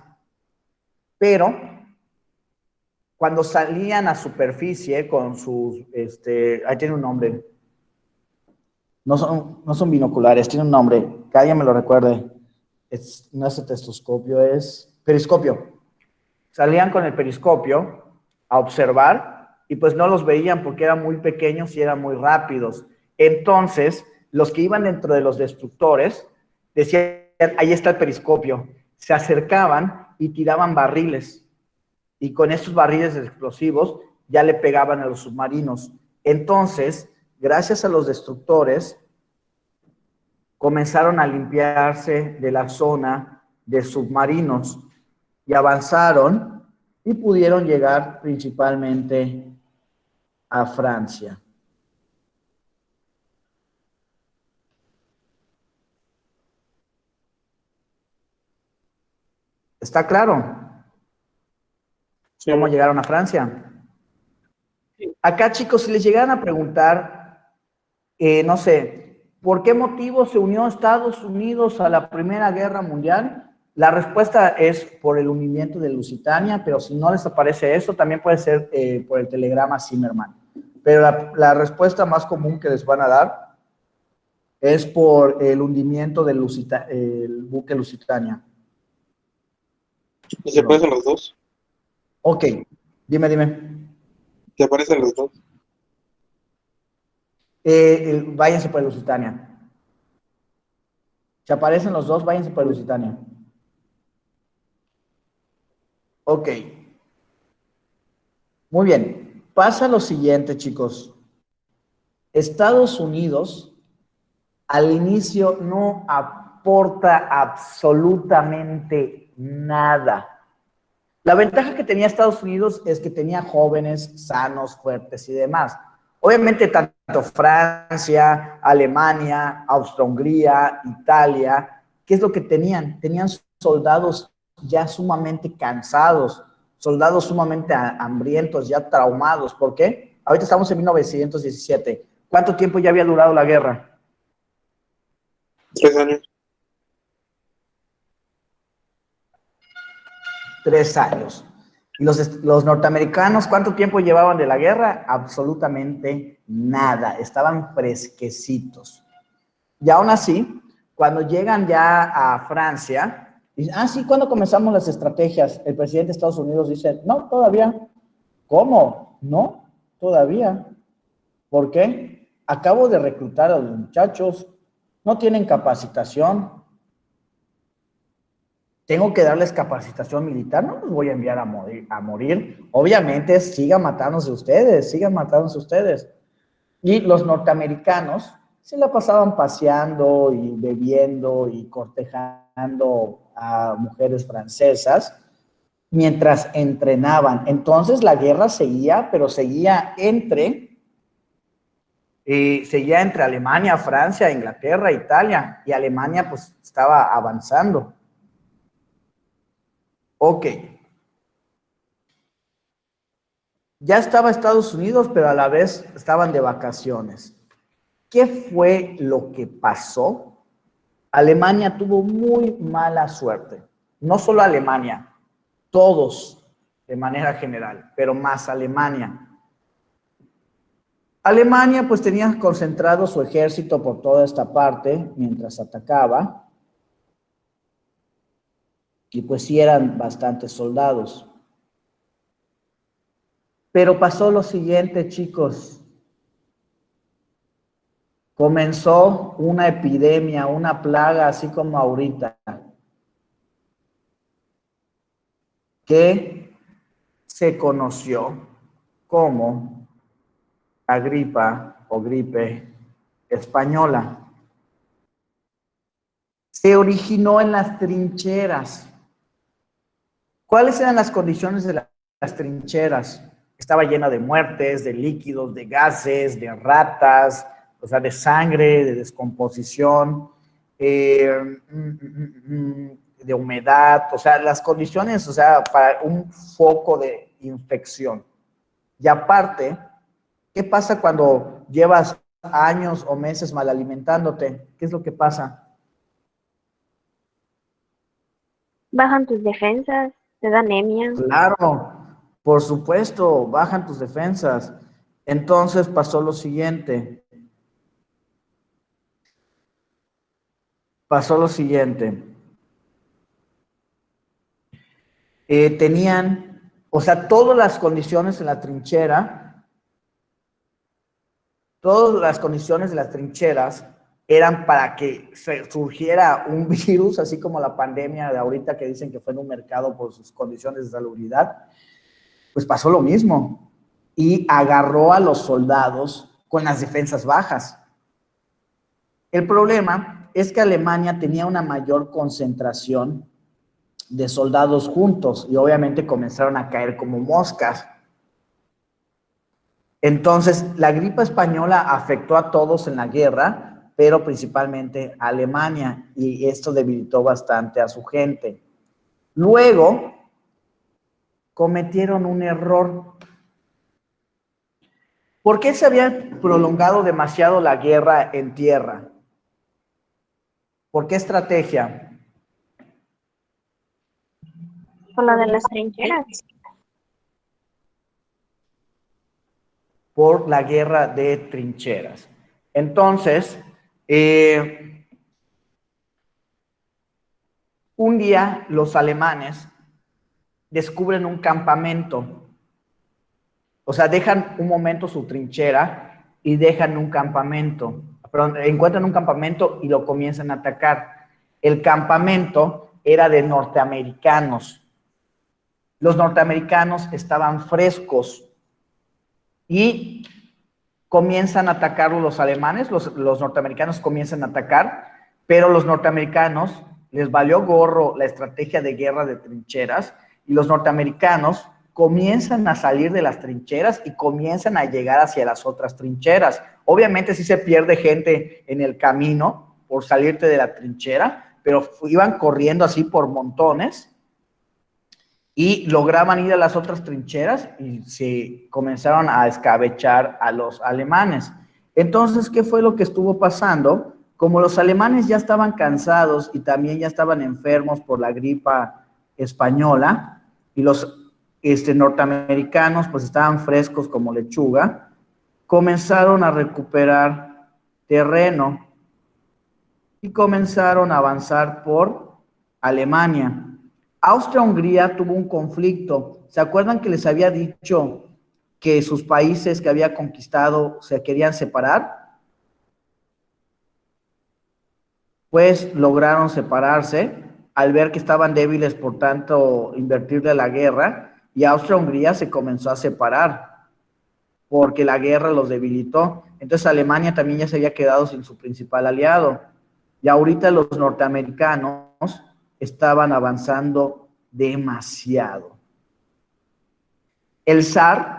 Pero cuando salían a superficie con sus... ahí tiene un nombre. No son binoculares, tiene un nombre, que alguien me lo recuerde. No es estetoscopio, es periscopio. Salían con el periscopio a observar y pues no los veían porque eran muy pequeños y eran muy rápidos. Entonces, los que iban dentro de los destructores decían, ahí está el periscopio. Se acercaban y tiraban barriles. Y con estos barriles explosivos ya le pegaban a los submarinos. Entonces, gracias a los destructores, comenzaron a limpiarse de la zona de submarinos y avanzaron y pudieron llegar principalmente a Francia. ¿Está claro Sí. cómo llegaron a Francia? Acá, chicos, si les llegaran a preguntar, no sé, ¿por qué motivo se unió Estados Unidos a la Primera Guerra Mundial? La respuesta es por el hundimiento de Lusitania, pero si no les aparece eso, también puede ser por el telegrama Zimmerman. Pero la respuesta más común que les van a dar es por el hundimiento del buque Lusitania. ¿Y se aparecen los dos? Ok, dime. ¿Se aparecen los dos? Váyanse por el Lusitania. Si aparecen los dos, váyanse por el Lusitania. Ok. Muy bien. Pasa lo siguiente, chicos. Estados Unidos al inicio no aporta absolutamente nada. La ventaja que tenía Estados Unidos es que tenía jóvenes sanos, fuertes y demás. Obviamente tanto Francia, Alemania, Austria-Hungría, Italia, ¿qué es lo que tenían? Tenían soldados ya sumamente cansados, soldados sumamente hambrientos, ya traumados. ¿Por qué? Ahorita estamos en 1917. ¿Cuánto tiempo ya había durado la guerra? 3 años. 3 años. ¿Y los norteamericanos cuánto tiempo llevaban de la guerra? Absolutamente nada. Estaban fresquecitos. Y aún así, cuando llegan ya a Francia, dicen, sí, ¿cuándo comenzamos las estrategias? El presidente de Estados Unidos dice, no, todavía. ¿Cómo? No, todavía. ¿Por qué? Acabo de reclutar a los muchachos. no tienen capacitación. Tengo que darles capacitación militar, no los voy a enviar a morir. Obviamente, sigan matándose ustedes. Y los norteamericanos se la pasaban paseando y bebiendo y cortejando a mujeres francesas mientras entrenaban. Entonces la guerra seguía, pero seguía entre Alemania, Francia, Inglaterra, Italia, y Alemania pues estaba avanzando. Ok. Ya estaba Estados Unidos, pero a la vez estaban de vacaciones. ¿Qué fue lo que pasó? Alemania tuvo muy mala suerte. No solo Alemania, todos de manera general, pero más Alemania. Alemania pues tenía concentrado su ejército por toda esta parte mientras atacaba. Y pues sí eran bastantes soldados. Pero pasó lo siguiente, chicos. Comenzó una epidemia, una plaga, así como ahorita, que se conoció como la gripa o gripe española. Se originó en las trincheras. ¿Cuáles eran las condiciones de las trincheras? Estaba llena de muertes, de líquidos, de gases, de ratas, o sea, de sangre, de descomposición, de humedad, o sea, las condiciones, o sea, para un foco de infección. Y aparte, ¿qué pasa cuando llevas años o meses mal alimentándote? ¿Qué es lo que pasa? Bajan tus defensas, te da anemia. Claro, por supuesto, bajan tus defensas. Entonces pasó lo siguiente. Tenían, o sea, todas las condiciones en la trinchera, todas las condiciones de las trincheras eran para que surgiera un virus, así como la pandemia de ahorita que dicen que fue en un mercado por sus condiciones de salubridad. Pues pasó lo mismo y agarró a los soldados con las defensas bajas. El problema es que Alemania tenía una mayor concentración de soldados juntos y obviamente comenzaron a caer como moscas. Entonces, la gripe española afectó a todos en la guerra, pero principalmente a Alemania, y esto debilitó bastante a su gente. Luego, cometieron un error. ¿Por qué se había prolongado demasiado la guerra en tierra? ¿Por qué estrategia? Por la de las trincheras. Por la guerra de trincheras. Entonces, un día los alemanes descubren un campamento. O sea, dejan un momento su trinchera y dejan un campamento. Perdón, encuentran un campamento y lo comienzan a atacar. El campamento era de norteamericanos. Los norteamericanos estaban frescos y comienzan a atacar los alemanes, los norteamericanos comienzan a atacar, pero los norteamericanos les valió gorro la estrategia de guerra de trincheras y los norteamericanos comienzan a salir de las trincheras y comienzan a llegar hacia las otras trincheras. Obviamente sí se pierde gente en el camino por salirte de la trinchera, pero iban corriendo así por montones y lograban ir a las otras trincheras y se comenzaron a escabechar a los alemanes. Entonces, ¿qué fue lo que estuvo pasando? Como los alemanes ya estaban cansados y también ya estaban enfermos por la gripa española y los norteamericanos pues estaban frescos como lechuga, comenzaron a recuperar terreno y comenzaron a avanzar por Alemania. Austria-Hungría tuvo un conflicto. ¿Se acuerdan que les había dicho que sus países que había conquistado se querían separar? pues lograron separarse al ver que estaban débiles por tanto invertirle a la guerra, y Austria-Hungría se comenzó a separar porque la guerra los debilitó. Entonces Alemania también ya se había quedado sin su principal aliado. Y ahorita los norteamericanos estaban avanzando demasiado. El zar,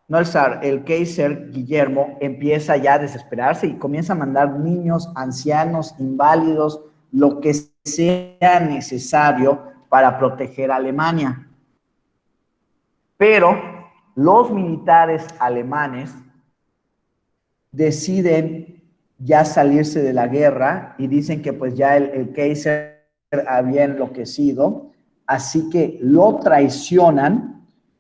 no el zar, el Kaiser Guillermo empieza ya a desesperarse y comienza a mandar niños, ancianos, inválidos, lo que sea necesario para proteger a Alemania. Pero los militares alemanes deciden ya salirse de la guerra y dicen que pues ya el Kaiser había enloquecido, así que lo traicionan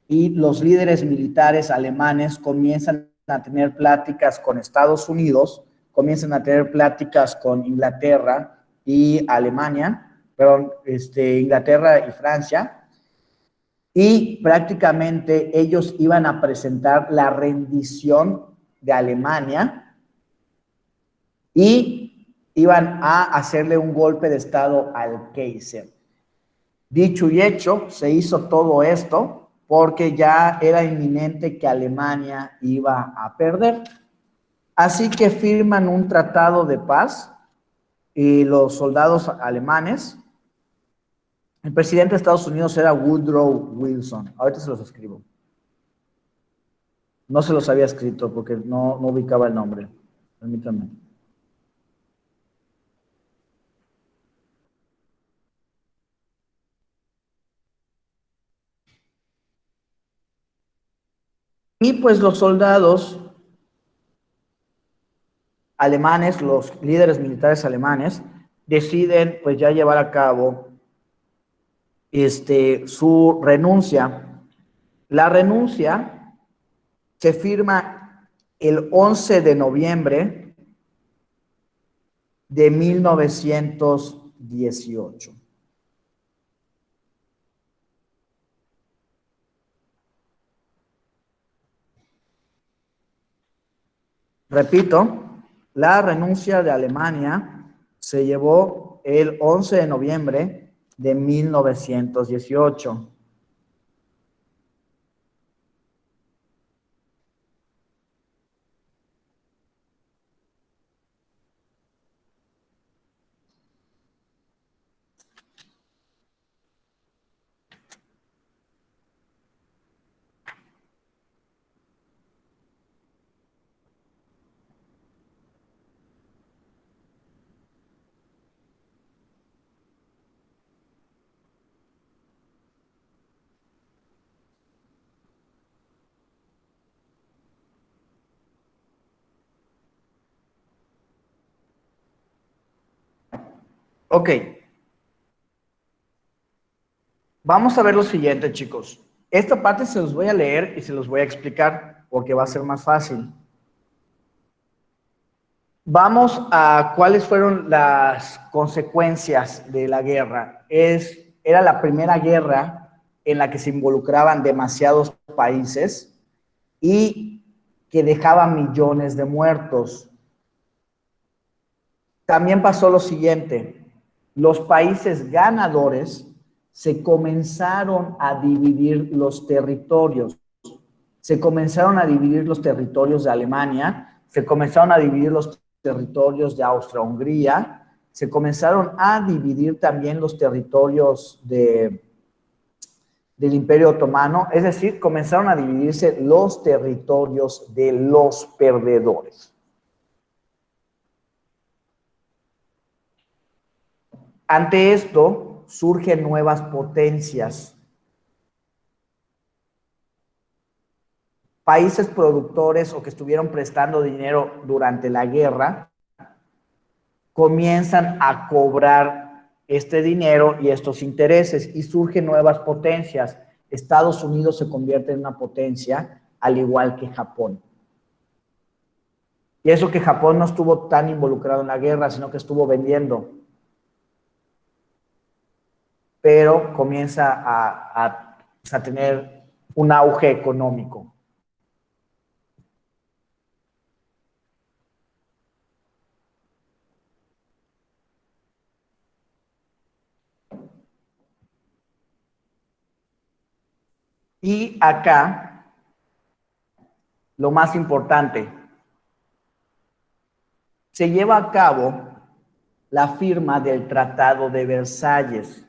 y los líderes militares alemanes comienzan a tener pláticas con Estados Unidos, comienzan a tener pláticas con Inglaterra y Alemania, perdón, Inglaterra y Francia, y prácticamente ellos iban a presentar la rendición de Alemania y iban a hacerle un golpe de estado al Kaiser. Dicho y hecho, se hizo todo esto porque ya era inminente que Alemania iba a perder. Así que firman un tratado de paz y los soldados alemanes. El presidente de Estados Unidos era Woodrow Wilson. Ahorita se los escribo. No se los había escrito porque no ubicaba el nombre. Permítanme. Y pues los soldados alemanes, los líderes militares alemanes, deciden pues ya llevar a cabo su renuncia. La renuncia se firma el 11 de noviembre de 1918. Repito, la renuncia de Alemania se llevó el 11 de noviembre de 1918. Ok. Vamos a ver lo siguiente, chicos. Esta parte se los voy a leer y se los voy a explicar porque va a ser más fácil. Vamos a cuáles fueron las consecuencias de la guerra. Era la primera guerra en la que se involucraban demasiados países y que dejaba millones de muertos. También pasó lo siguiente: los países ganadores se comenzaron a dividir los territorios. Se comenzaron a dividir los territorios de Alemania, se comenzaron a dividir los territorios de Austria-Hungría, se comenzaron a dividir también los territorios del Imperio Otomano, es decir, comenzaron a dividirse los territorios de los perdedores. Ante esto, surgen nuevas potencias. Países productores o que estuvieron prestando dinero durante la guerra comienzan a cobrar este dinero y estos intereses y surgen nuevas potencias. Estados Unidos se convierte en una potencia, al igual que Japón. Y eso que Japón no estuvo tan involucrado en la guerra, sino que estuvo vendiendo. Pero comienza a tener un auge económico. Y acá, lo más importante, se lleva a cabo la firma del Tratado de Versalles.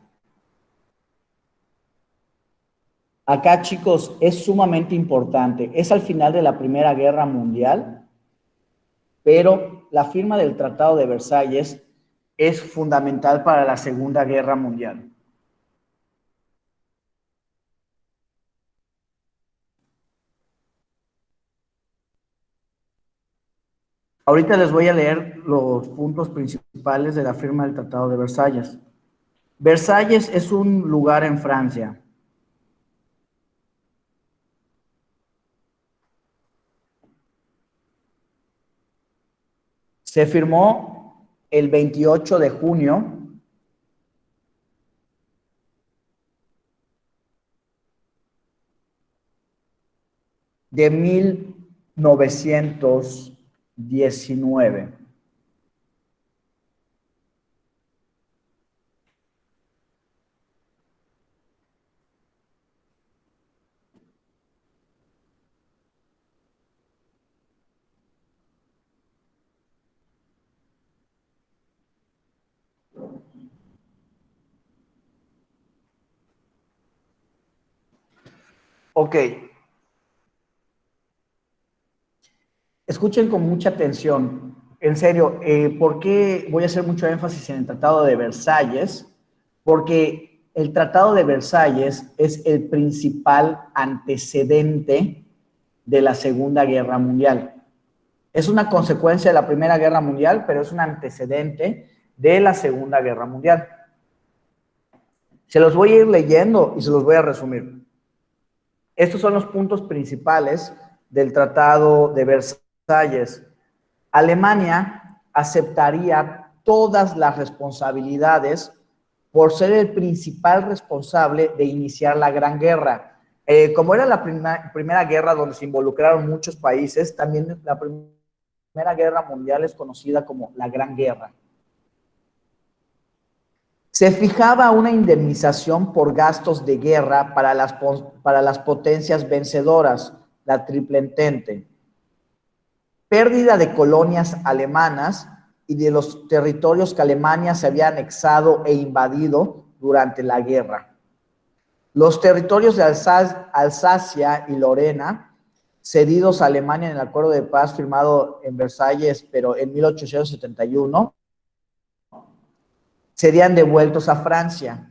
Acá, chicos, es sumamente importante. Es al final de la Primera Guerra Mundial, pero la firma del Tratado de Versalles es fundamental para la Segunda Guerra Mundial. Ahorita les voy a leer los puntos principales de la firma del Tratado de Versalles. Versalles es un lugar en Francia. Se firmó el 28 de junio de 1919. Ok. Escuchen con mucha atención. En serio, ¿por qué voy a hacer mucho énfasis en el Tratado de Versalles? Porque el Tratado de Versalles es el principal antecedente de la Segunda Guerra Mundial. Es una consecuencia de la Primera Guerra Mundial, pero es un antecedente de la Segunda Guerra Mundial. Se los voy a ir leyendo y se los voy a resumir. Estos son los puntos principales del Tratado de Versalles. Alemania aceptaría todas las responsabilidades por ser el principal responsable de iniciar la Gran Guerra. Como era la primera guerra donde se involucraron muchos países, también la Primera Guerra Mundial es conocida como la Gran Guerra. Se fijaba una indemnización por gastos de guerra para las potencias vencedoras, la Triple Entente. Pérdida de colonias alemanas y de los territorios que Alemania se había anexado e invadido durante la guerra. Los territorios de Alsacia y Lorena, cedidos a Alemania en el acuerdo de paz firmado en Versalles, pero en 1871, serían devueltos a Francia.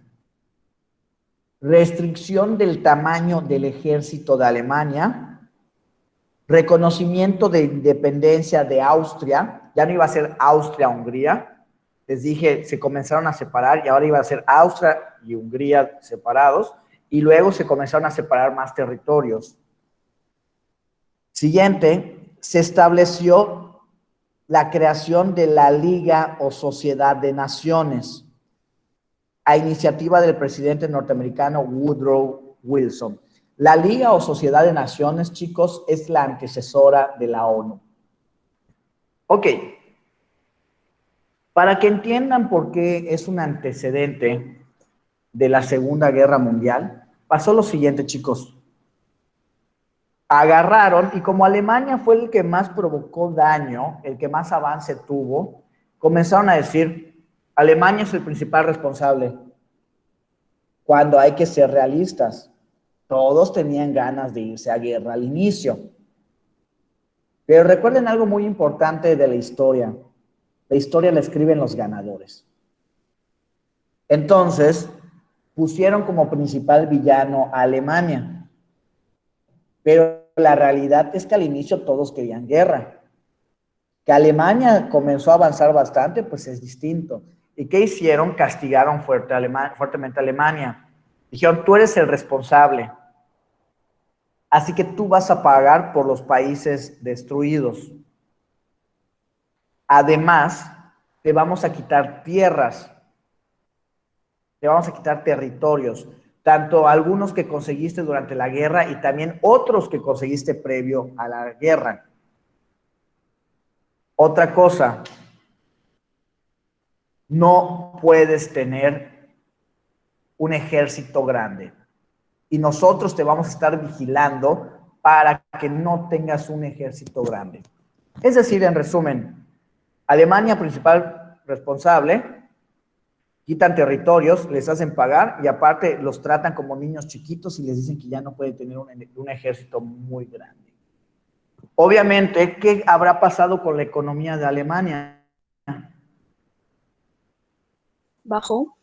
Restricción del tamaño del ejército de Alemania, reconocimiento de independencia de Austria, ya no iba a ser Austria-Hungría, les dije, se comenzaron a separar y ahora iba a ser Austria y Hungría separados, y luego se comenzaron a separar más territorios. Siguiente, se estableció la creación de la Liga o Sociedad de Naciones, a iniciativa del presidente norteamericano Woodrow Wilson. La Liga o Sociedad de Naciones, chicos, es la antecesora de la ONU. Ok. Para que entiendan por qué es un antecedente de la Segunda Guerra Mundial, pasó lo siguiente, chicos. Agarraron, y como Alemania fue el que más provocó daño, el que más avance tuvo, comenzaron a decir, Alemania es el principal responsable. Cuando hay que ser realistas. Todos tenían ganas de irse a guerra al inicio. Pero recuerden algo muy importante de la historia. La historia la escriben los ganadores. Entonces, pusieron como principal villano a Alemania. Pero la realidad es que al inicio todos querían guerra. Que Alemania comenzó a avanzar bastante, pues es distinto. ¿Y qué hicieron? Castigaron fuertemente a Alemania. Dijeron, tú eres el responsable. Así que tú vas a pagar por los países destruidos. Además, te vamos a quitar tierras. Te vamos a quitar territorios. Tanto algunos que conseguiste durante la guerra y también otros que conseguiste previo a la guerra. Otra cosa, no puedes tener un ejército grande. y nosotros te vamos a estar vigilando para que no tengas un ejército grande. Es decir, en resumen, Alemania, principal responsable, quitan territorios, les hacen pagar y aparte los tratan como niños chiquitos y les dicen que ya no pueden tener un ejército muy grande. Obviamente, ¿qué habrá pasado con la economía de Alemania? Bajó.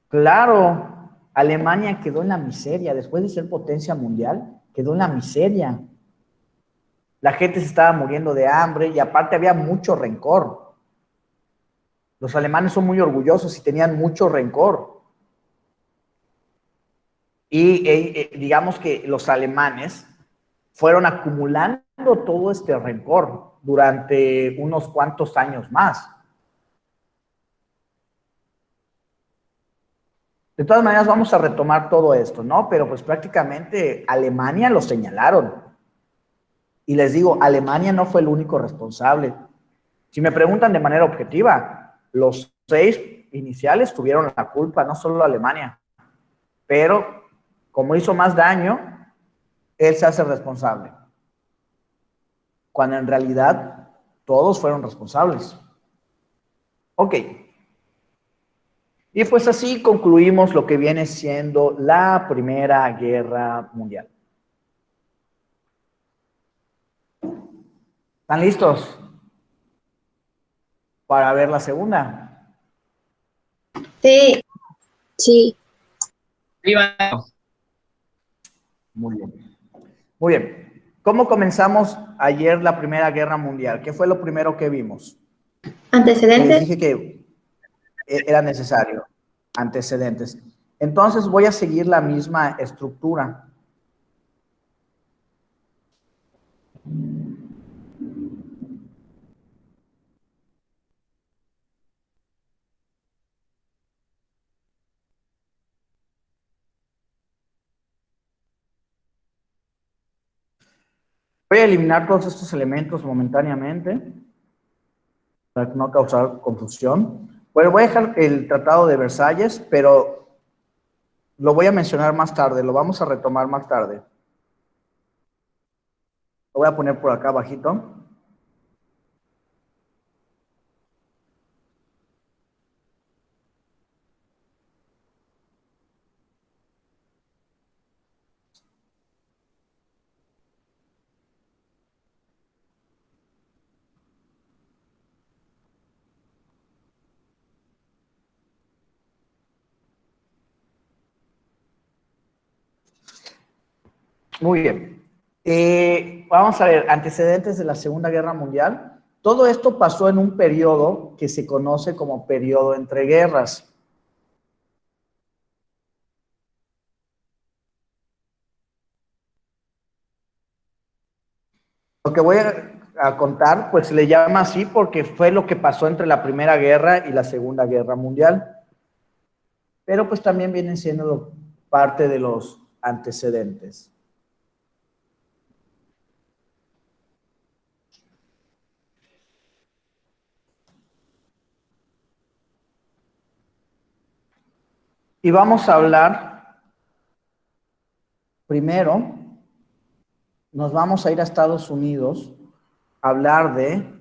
Claro, Alemania quedó en la miseria, después de ser potencia mundial, quedó en la miseria. La gente se estaba muriendo de hambre y aparte había mucho rencor. Los alemanes son muy orgullosos y tenían mucho rencor. Y digamos que los alemanes fueron acumulando todo este rencor durante unos cuantos años más. De todas maneras, vamos a retomar todo esto, ¿no? Pero pues prácticamente Alemania lo señalaron. Y les digo, Alemania no fue el único responsable. Si me preguntan de manera objetiva, los 6 iniciales tuvieron la culpa, no solo Alemania. Pero como hizo más daño, él se hace responsable. Cuando en realidad todos fueron responsables. Ok. Y pues así concluimos lo que viene siendo la Primera Guerra Mundial. ¿Están listos para ver la segunda? Sí. Sí. Viva. Muy bien. Muy bien. ¿Cómo comenzamos ayer la Primera Guerra Mundial? ¿Qué fue lo primero que vimos? Les Antecedentes. dije que era necesario. Antecedentes. Entonces voy a seguir la misma estructura. Voy a eliminar todos estos elementos momentáneamente para no causar confusión. Bueno, voy a dejar el Tratado de Versalles, pero lo voy a mencionar más tarde, lo vamos a retomar más tarde. Lo voy a poner por acá abajito. Muy bien. Vamos a ver, antecedentes de la Segunda Guerra Mundial. Todo esto pasó en un periodo que se conoce como periodo entre guerras. Lo que voy a contar, pues se le llama así porque fue lo que pasó entre la Primera Guerra y la Segunda Guerra Mundial. Pero pues también vienen siendo parte de los antecedentes. Y vamos a hablar, primero, nos vamos a ir a Estados Unidos a hablar de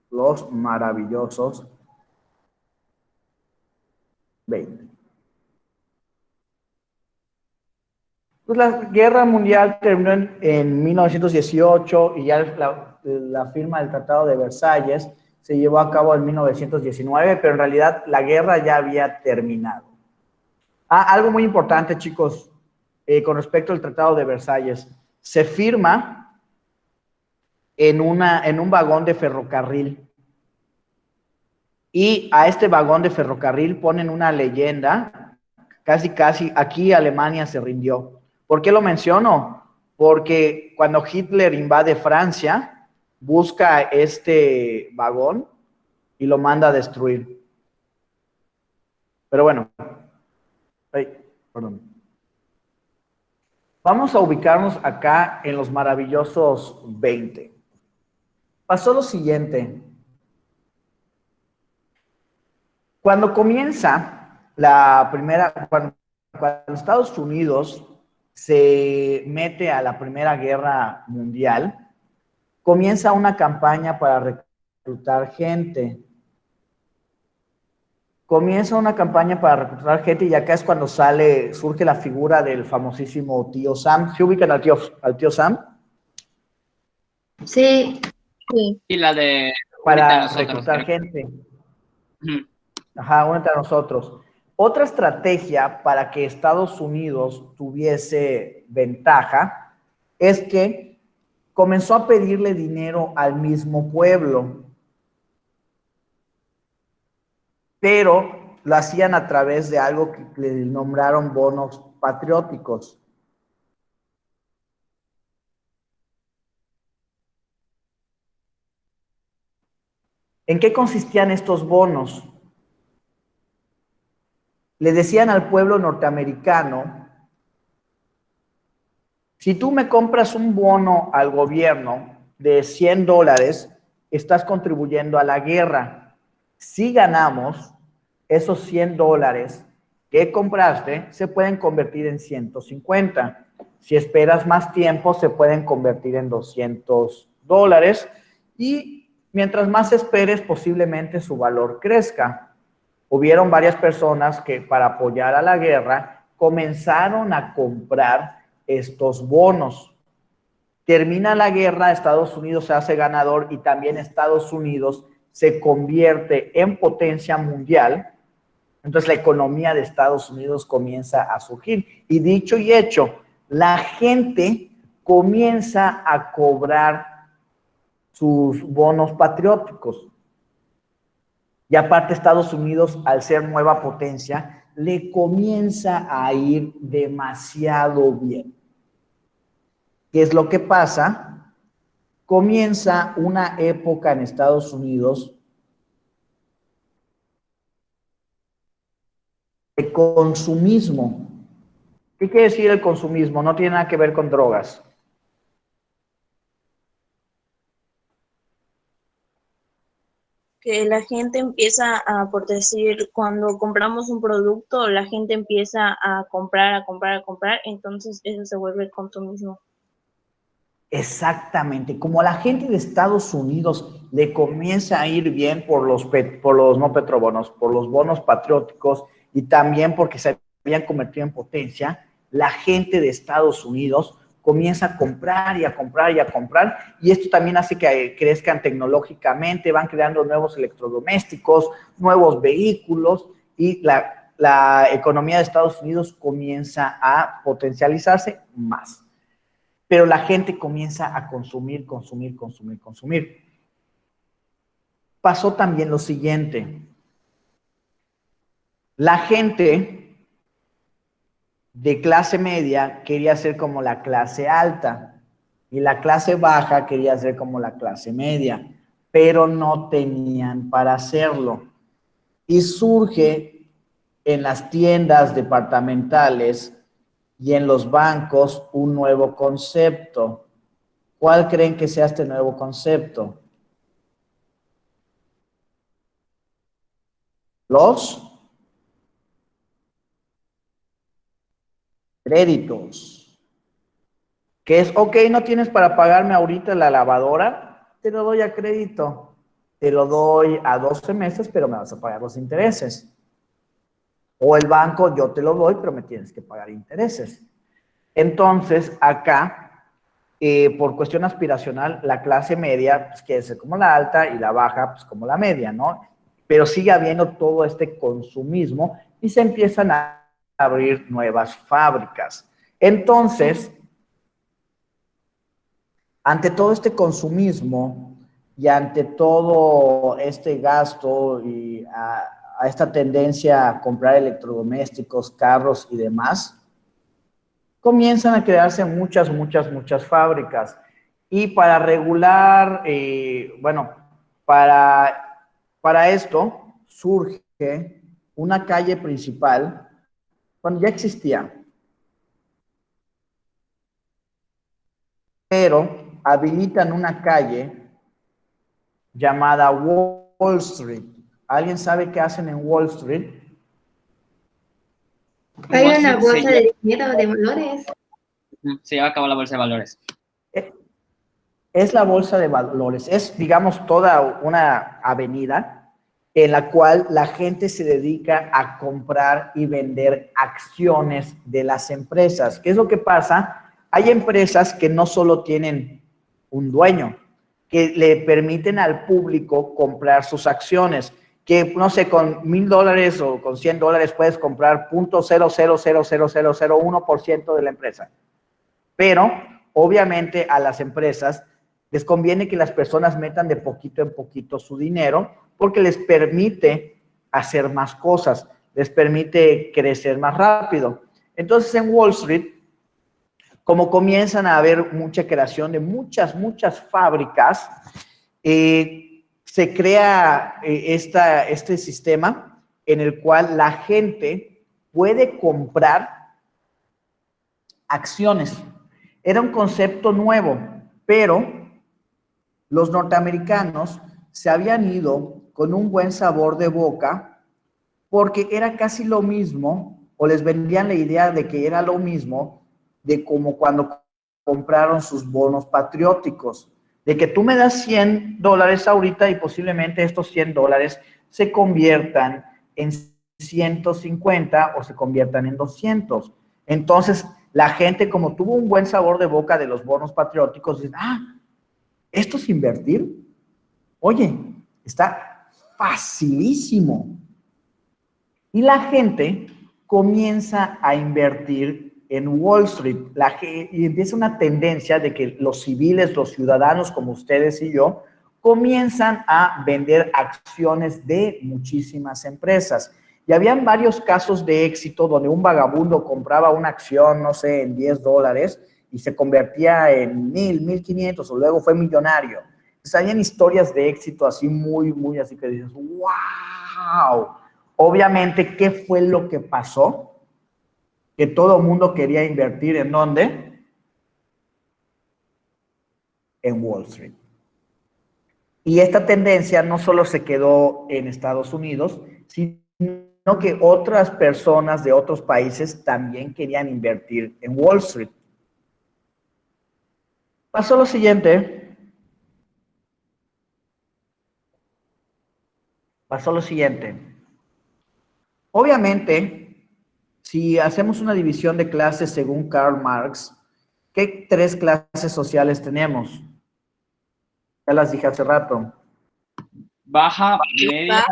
los maravillosos 20. Pues la Guerra Mundial terminó en 1918 y ya la firma del Tratado de Versalles se llevó a cabo en 1919, pero en realidad la guerra ya había terminado. Algo muy importante, chicos, con respecto al Tratado de Versalles. Se firma en un vagón de ferrocarril. Y a este vagón de ferrocarril ponen una leyenda, casi, aquí Alemania se rindió. ¿Por qué lo menciono? Porque cuando Hitler invade Francia, busca este vagón y lo manda a destruir. Pero bueno, perdón. Vamos a ubicarnos acá en los maravillosos 20. Pasó lo siguiente. Cuando comienza la primera, cuando cuando Estados Unidos se mete a la Primera Guerra Mundial, comienza una campaña para reclutar gente. Comienza una campaña para reclutar gente y acá es cuando surge la figura del famosísimo tío Sam. ¿Se ubican al tío Sam? Sí, sí. Y la de Para nosotros, reclutar creo. gente. Ujú. Ajá, únete a nosotros. Otra estrategia para que Estados Unidos tuviese ventaja es que comenzó a pedirle dinero al mismo pueblo, pero lo hacían a través de algo que le nombraron bonos patrióticos. ¿En qué consistían estos bonos? Le decían al pueblo norteamericano: si tú me compras un bono al gobierno de $100, estás contribuyendo a la guerra. Si ganamos, esos $100 que compraste se pueden convertir en 150. Si esperas más tiempo, se pueden convertir en $200. Y mientras más esperes, posiblemente su valor crezca. Hubieron varias personas que, para apoyar a la guerra, comenzaron a comprar estos bonos. Termina la guerra, Estados Unidos se hace ganador y también Estados Unidos se convierte en potencia mundial. Entonces la economía de Estados Unidos comienza a surgir. Y dicho y hecho, la gente comienza a cobrar sus bonos patrióticos. Y aparte Estados Unidos, al ser nueva potencia, le comienza a ir demasiado bien. ¿Qué es lo que pasa? Comienza una época en Estados Unidos de consumismo. ¿Qué quiere decir el consumismo? No tiene nada que ver con drogas. Que la gente empieza a, por decir, cuando compramos un producto, la gente empieza a comprar, entonces eso se vuelve consumismo. Exactamente, como a la gente de Estados Unidos le comienza a ir bien por los no petrobonos, por los bonos patrióticos y también porque se habían convertido en potencia, la gente de Estados Unidos comienza a comprar y a comprar y a comprar, y esto también hace que crezcan tecnológicamente, van creando nuevos electrodomésticos, nuevos vehículos, y la economía de Estados Unidos comienza a potencializarse más. Pero la gente comienza a consumir. Pasó también lo siguiente: la gente de clase media quería ser como la clase alta y la clase baja quería ser como la clase media, pero no tenían para hacerlo. Y surge en las tiendas departamentales y en los bancos un nuevo concepto. ¿Cuál creen que sea este nuevo concepto? Los créditos. Que es, ok, no tienes para pagarme ahorita la lavadora, te lo doy a crédito. Te lo doy a 12 meses, pero me vas a pagar los intereses. O el banco, yo te lo doy, pero me tienes que pagar intereses. Entonces, acá, por cuestión aspiracional, la clase media pues, quiere ser como la alta y la baja pues como la media, ¿no? Pero sigue habiendo todo este consumismo y se empiezan a abrir nuevas fábricas. Entonces, ante todo este consumismo y ante todo este gasto y a esta tendencia a comprar electrodomésticos, carros y demás, comienzan a crearse muchas fábricas. Y para regular, bueno, para esto surge una calle principal, bueno, ya existía, pero habilitan una calle llamada Wall Street. ¿Alguien sabe qué hacen en Wall Street? En Hay Wall una Street bolsa de dinero, de valores. se lleva a cabo la bolsa de valores. Es la bolsa de valores, es, digamos, toda una avenida en la cual la gente se dedica a comprar y vender acciones de las empresas. ¿Qué es lo que pasa? Hay empresas que no solo tienen un dueño, que le permiten al público comprar sus acciones, que no sé, con $1,000 o con $100 puedes comprar 0.000001% de la empresa. Pero, obviamente, a las empresas les conviene que las personas metan de poquito en poquito su dinero porque les permite hacer más cosas, les permite crecer más rápido. Entonces, en Wall Street, como comienzan a haber mucha creación de muchas fábricas, se crea este sistema en el cual la gente puede comprar acciones. Era un concepto nuevo, pero los norteamericanos se habían ido con un buen sabor de boca porque era casi lo mismo, o les vendían la idea de que era lo mismo de como cuando compraron sus bonos patrióticos, de que tú me das $100 ahorita y posiblemente estos $100 se conviertan en 150 o se conviertan en 200. Entonces, la gente, como tuvo un buen sabor de boca de los bonos patrióticos, dice, ¿esto es invertir? Oye, está facilísimo. Y la gente comienza a invertir en Wall Street. Y empieza una tendencia de que los civiles, los ciudadanos como ustedes y yo, comienzan a vender acciones de muchísimas empresas. Y habían varios casos de éxito donde un vagabundo compraba una acción, no sé, en $10 y se convertía en 1,000, 1,500 o luego fue millonario. Entonces, habían historias de éxito así muy así que dices, ¡wow! Obviamente, ¿qué fue lo que pasó? Que todo el mundo quería invertir ¿en dónde? En Wall Street. Y esta tendencia no solo se quedó en Estados Unidos, sino que otras personas de otros países también querían invertir en Wall Street. Pasó lo siguiente. Obviamente, si hacemos una división de clases según Karl Marx, ¿qué 3 clases sociales tenemos? Ya las dije hace rato. Baja, media.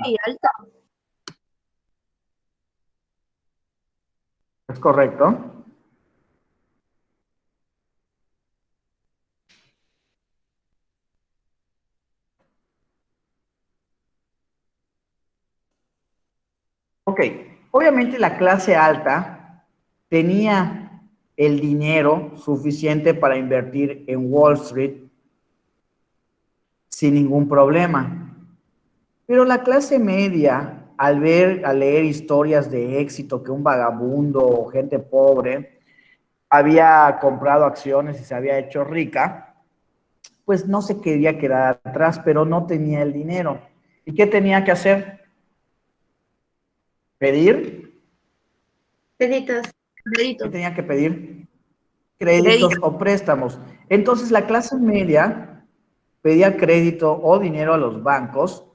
Y alta. ¿Es correcto? Ok, obviamente la clase alta tenía el dinero suficiente para invertir en Wall Street sin ningún problema. Pero la clase media, al leer historias de éxito que un vagabundo o gente pobre había comprado acciones y se había hecho rica, pues no se quería quedar atrás, pero no tenía el dinero. ¿Y qué tenía que hacer? Pedir. Créditos. ¿Qué tenía que pedir? Créditos o préstamos. Entonces la clase media pedía crédito o dinero a los bancos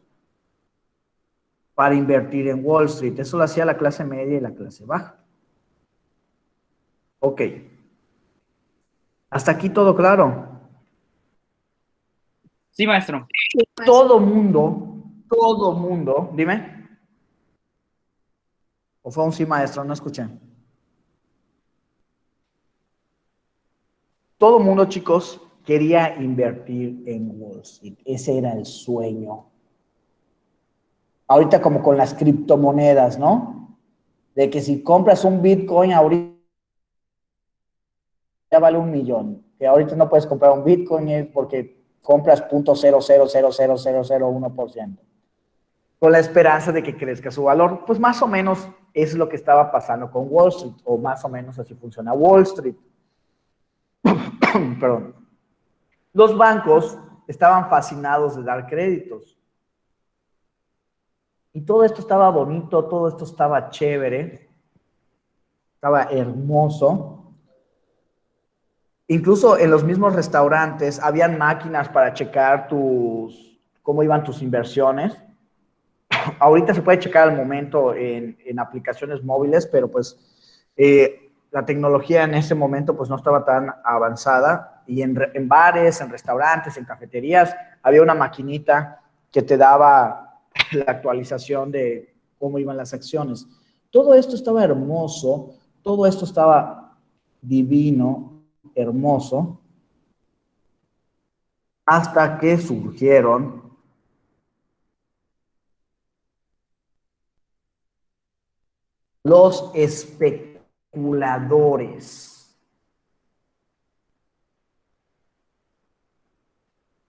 para invertir en Wall Street. Eso lo hacía la clase media y la clase baja. Ok. Hasta aquí todo claro. Sí, maestro. Todo mundo, dime. ¿O fue un sí, maestro? No escuché. Todo mundo, chicos, quería invertir en Wall Street. Ese era el sueño. Ahorita como con las criptomonedas, ¿no? De que si compras un Bitcoin ahorita ya vale 1,000,000. Que ahorita no puedes comprar un Bitcoin porque compras 0.0000001%. Con la esperanza de que crezca su valor. Pues más o menos es lo que estaba pasando con Wall Street, o más o menos así funciona Wall Street. Perdón. Los bancos estaban fascinados de dar créditos. Y todo esto estaba bonito, todo esto estaba chévere, estaba hermoso. Incluso en los mismos restaurantes habían máquinas para checar cómo iban tus inversiones. Ahorita se puede checar al momento en aplicaciones móviles, pero pues la tecnología en ese momento pues no estaba tan avanzada y en bares, en restaurantes, en cafeterías había una maquinita que te daba la actualización de cómo iban las acciones. Todo esto estaba hermoso, todo esto estaba divino, hermoso, hasta que surgieron los especuladores.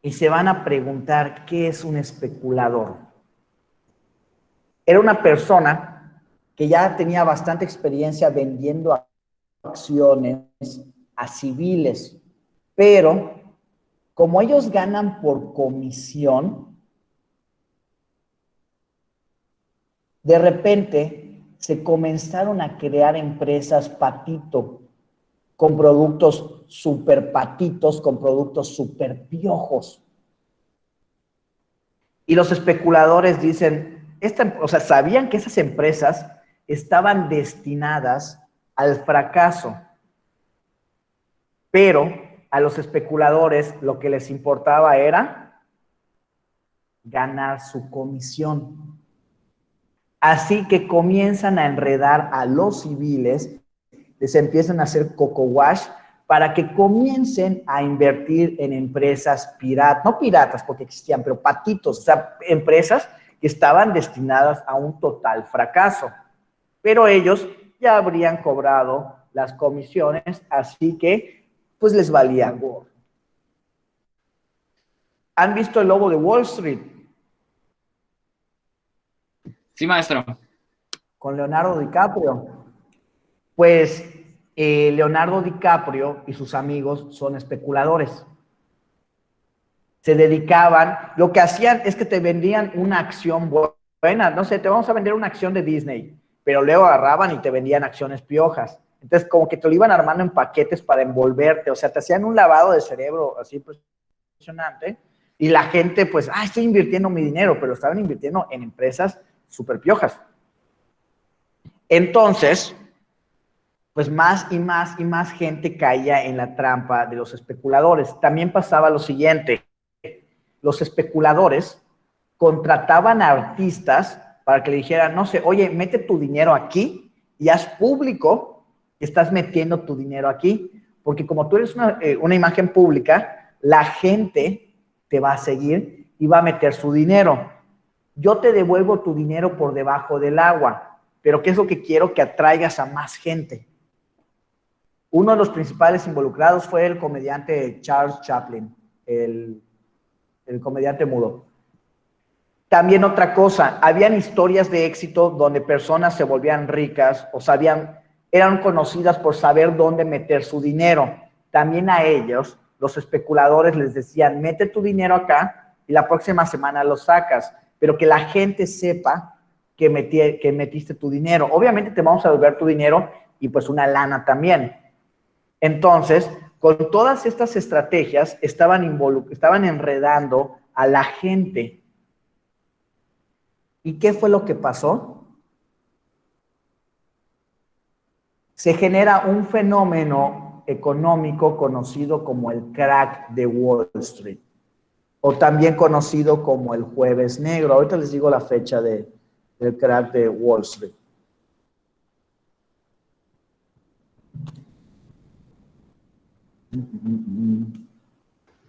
Y se van a preguntar, ¿qué es un especulador? Era una persona que ya tenía bastante experiencia vendiendo acciones a civiles, pero como ellos ganan por comisión, de repente se comenzaron a crear empresas patito, con productos super patitos, con productos super piojos. Y los especuladores dicen, o sea, sabían que esas empresas estaban destinadas al fracaso, pero a los especuladores lo que les importaba era ganar su comisión. Así que comienzan a enredar a los civiles, les empiezan a hacer coco wash para que comiencen a invertir en empresas piratas, no piratas porque existían, pero patitos, o sea, empresas que estaban destinadas a un total fracaso. Pero ellos ya habrían cobrado las comisiones, así que pues les valía gorro. ¿Han visto El Lobo de Wall Street? Sí, maestro. Con Leonardo DiCaprio. Pues Leonardo DiCaprio y sus amigos son especuladores. Se dedicaban, lo que hacían es que te vendían una acción buena, no sé, te vamos a vender una acción de Disney, pero luego agarraban y te vendían acciones piojas. Entonces, como que te lo iban armando en paquetes para envolverte, o sea, te hacían un lavado de cerebro así impresionante, y la gente, pues, estoy invirtiendo mi dinero, pero estaban invirtiendo en empresas súper piojas. Entonces, pues más y más y más gente caía en la trampa de los especuladores. También pasaba lo siguiente, los especuladores contrataban a artistas para que le dijeran, no sé, oye, mete tu dinero aquí y haz público que estás metiendo tu dinero aquí, porque como tú eres una imagen pública, la gente te va a seguir y va a meter su dinero. Yo te devuelvo tu dinero por debajo del agua, pero ¿qué es lo que quiero? Que atraigas a más gente. Uno de los principales involucrados fue el comediante Charles Chaplin, el comediante mudo. También otra cosa, habían historias de éxito donde personas se volvían ricas o eran conocidas por saber dónde meter su dinero. También a ellos, los especuladores les decían, mete tu dinero acá y la próxima semana lo sacas, pero que la gente sepa que metiste tu dinero. Obviamente te vamos a devolver tu dinero y pues una lana también. Entonces, con todas estas estrategias, estaban enredando a la gente. ¿Y qué fue lo que pasó? Se genera un fenómeno económico conocido como el crack de Wall Street, o también conocido como el Jueves Negro. Ahorita les digo la fecha del crack de Wall Street.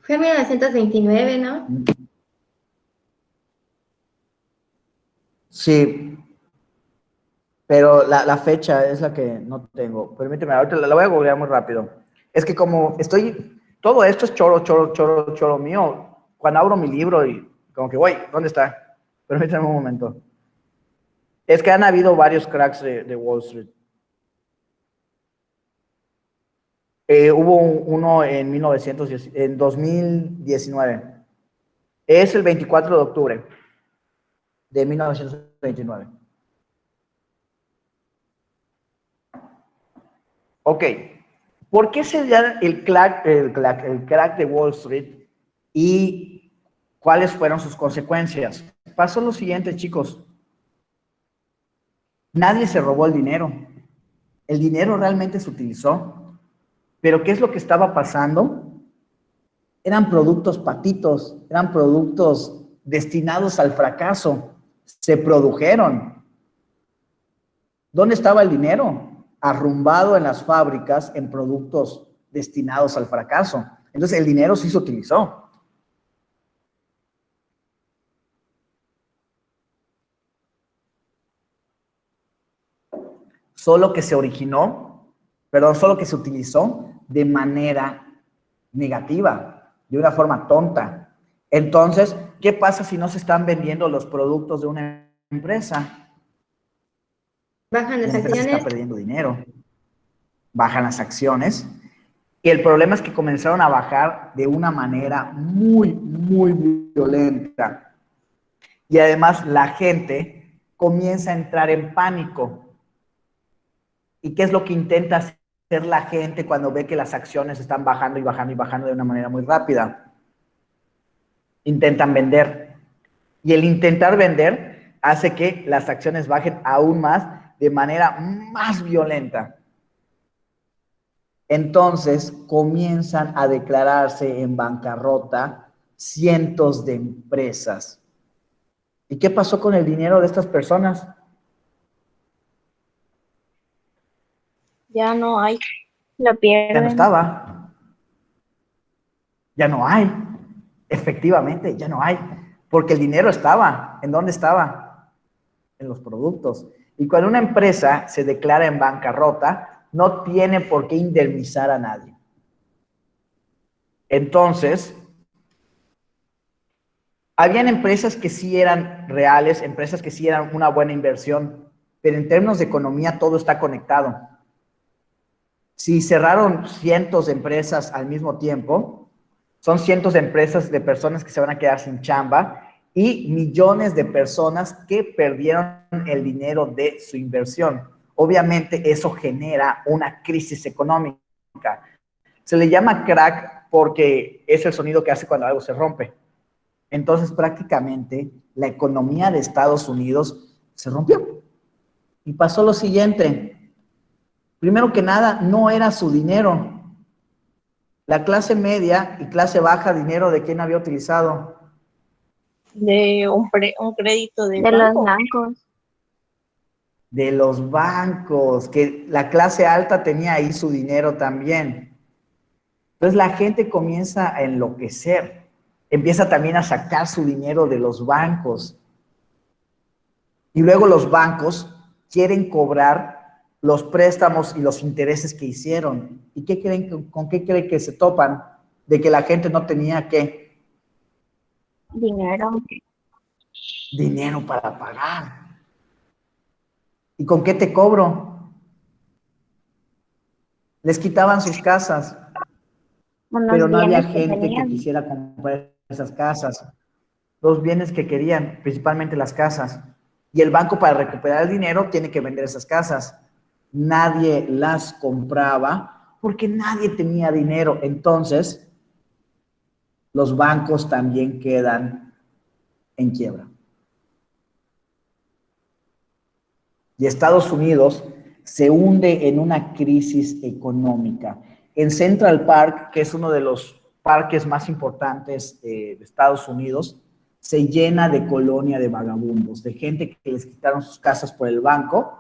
Fue en 1929, ¿no? Sí, pero la fecha es la que no tengo. Permíteme, ahorita la voy a googlear muy rápido. Es que como todo esto es choro mío. Cuando abro mi libro y como que, güey, ¿dónde está? Permíteme un momento. Es que han habido varios cracks de Wall Street. Hubo uno en 2019. Es el 24 de octubre de 1929. Ok, ¿por qué se da el crack de Wall Street y cuáles fueron sus consecuencias? Pasó lo siguiente, chicos. Nadie se robó el dinero. El dinero realmente se utilizó. Pero ¿qué es lo que estaba pasando? Eran productos patitos, eran productos destinados al fracaso. Se produjeron. ¿Dónde estaba el dinero? Arrumbado en las fábricas en productos destinados al fracaso. Entonces el dinero sí se utilizó. Solo que se utilizó de manera negativa, de una forma tonta. Entonces, ¿qué pasa si no se están vendiendo los productos de una empresa? Bajan las La empresa está acciones. perdiendo dinero. Bajan las acciones. Y el problema es que comenzaron a bajar de una manera muy, muy violenta. Y además la gente comienza a entrar en pánico. ¿Y qué es lo que intenta hacer la gente cuando ve que las acciones están bajando y bajando y bajando de una manera muy rápida? Intentan vender. Y el intentar vender hace que las acciones bajen aún más de manera más violenta. Entonces comienzan a declararse en bancarrota cientos de empresas. ¿Y qué pasó con el dinero de estas personas? Ya no hay. Lo Ya no pierden. estaba. Ya no hay. Efectivamente, ya no hay. Porque el dinero estaba. ¿En dónde estaba? En los productos. Y cuando una empresa se declara en bancarrota, no tiene por qué indemnizar a nadie. Entonces, habían empresas que sí eran reales, empresas que sí eran una buena inversión, pero en términos de economía todo está conectado. Si cerraron cientos de empresas al mismo tiempo, son cientos de empresas de personas que se van a quedar sin chamba y millones de personas que perdieron el dinero de su inversión. Obviamente eso genera una crisis económica. Se le llama crack porque es el sonido que hace cuando algo se rompe. Entonces prácticamente la economía de Estados Unidos se rompió. Y pasó lo siguiente. Primero que nada, no era su dinero. La clase media y clase baja, dinero de quién había utilizado. De un crédito de De los banco. bancos. De los bancos, que la clase alta tenía ahí su dinero también. Entonces la gente comienza a enloquecer, empieza también a sacar su dinero de los bancos. Y luego los bancos quieren cobrar los préstamos y los intereses que hicieron. ¿Y qué creen, con qué creen que se topan? De que la gente no tenía ¿qué? Dinero. Dinero para pagar. ¿Y con qué te cobro? Les quitaban sus casas, Unos pero no había bienes que gente que tenían. quisiera comprar esas casas. Los bienes que querían, principalmente las casas. Y el banco, para recuperar el dinero, tiene que vender esas casas. Nadie las compraba porque nadie tenía dinero. Entonces, los bancos también quedan en quiebra. Y Estados Unidos se hunde en una crisis económica. En Central Park, que es uno de los parques más importantes de Estados Unidos, se llena de colonia de vagabundos, de gente que les quitaron sus casas por el banco,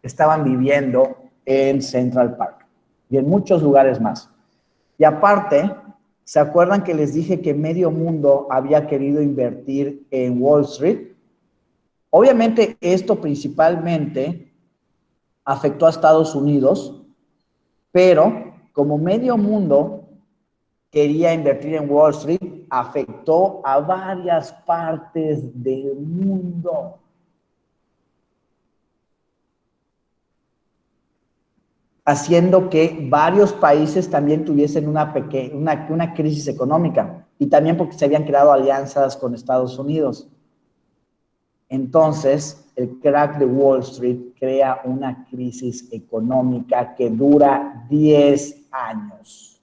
estaban viviendo en Central Park y en muchos lugares más. Y aparte, ¿se acuerdan que les dije que medio mundo había querido invertir en Wall Street? Obviamente esto principalmente afectó a Estados Unidos, pero como medio mundo quería invertir en Wall Street, afectó a varias partes del mundo. Haciendo que varios países también tuviesen una crisis económica, y también porque se habían creado alianzas con Estados Unidos. Entonces, el crack de Wall Street crea una crisis económica que dura 10 años.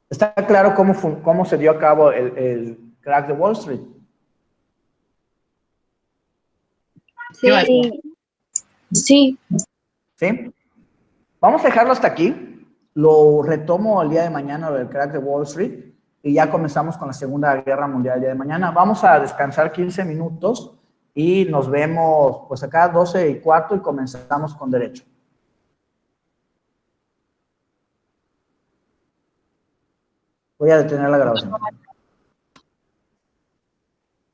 ¿Está claro cómo se dio a cabo el crack de Wall Street? Sí, Sí, ¿Sí? Vamos a dejarlo hasta aquí. Lo retomo el día de mañana, del crack de Wall Street, y ya comenzamos con la Segunda Guerra Mundial el día de mañana. Vamos a descansar 15 minutos y nos vemos pues acá 12:15 y comenzamos con derecho. Voy a detener la grabación.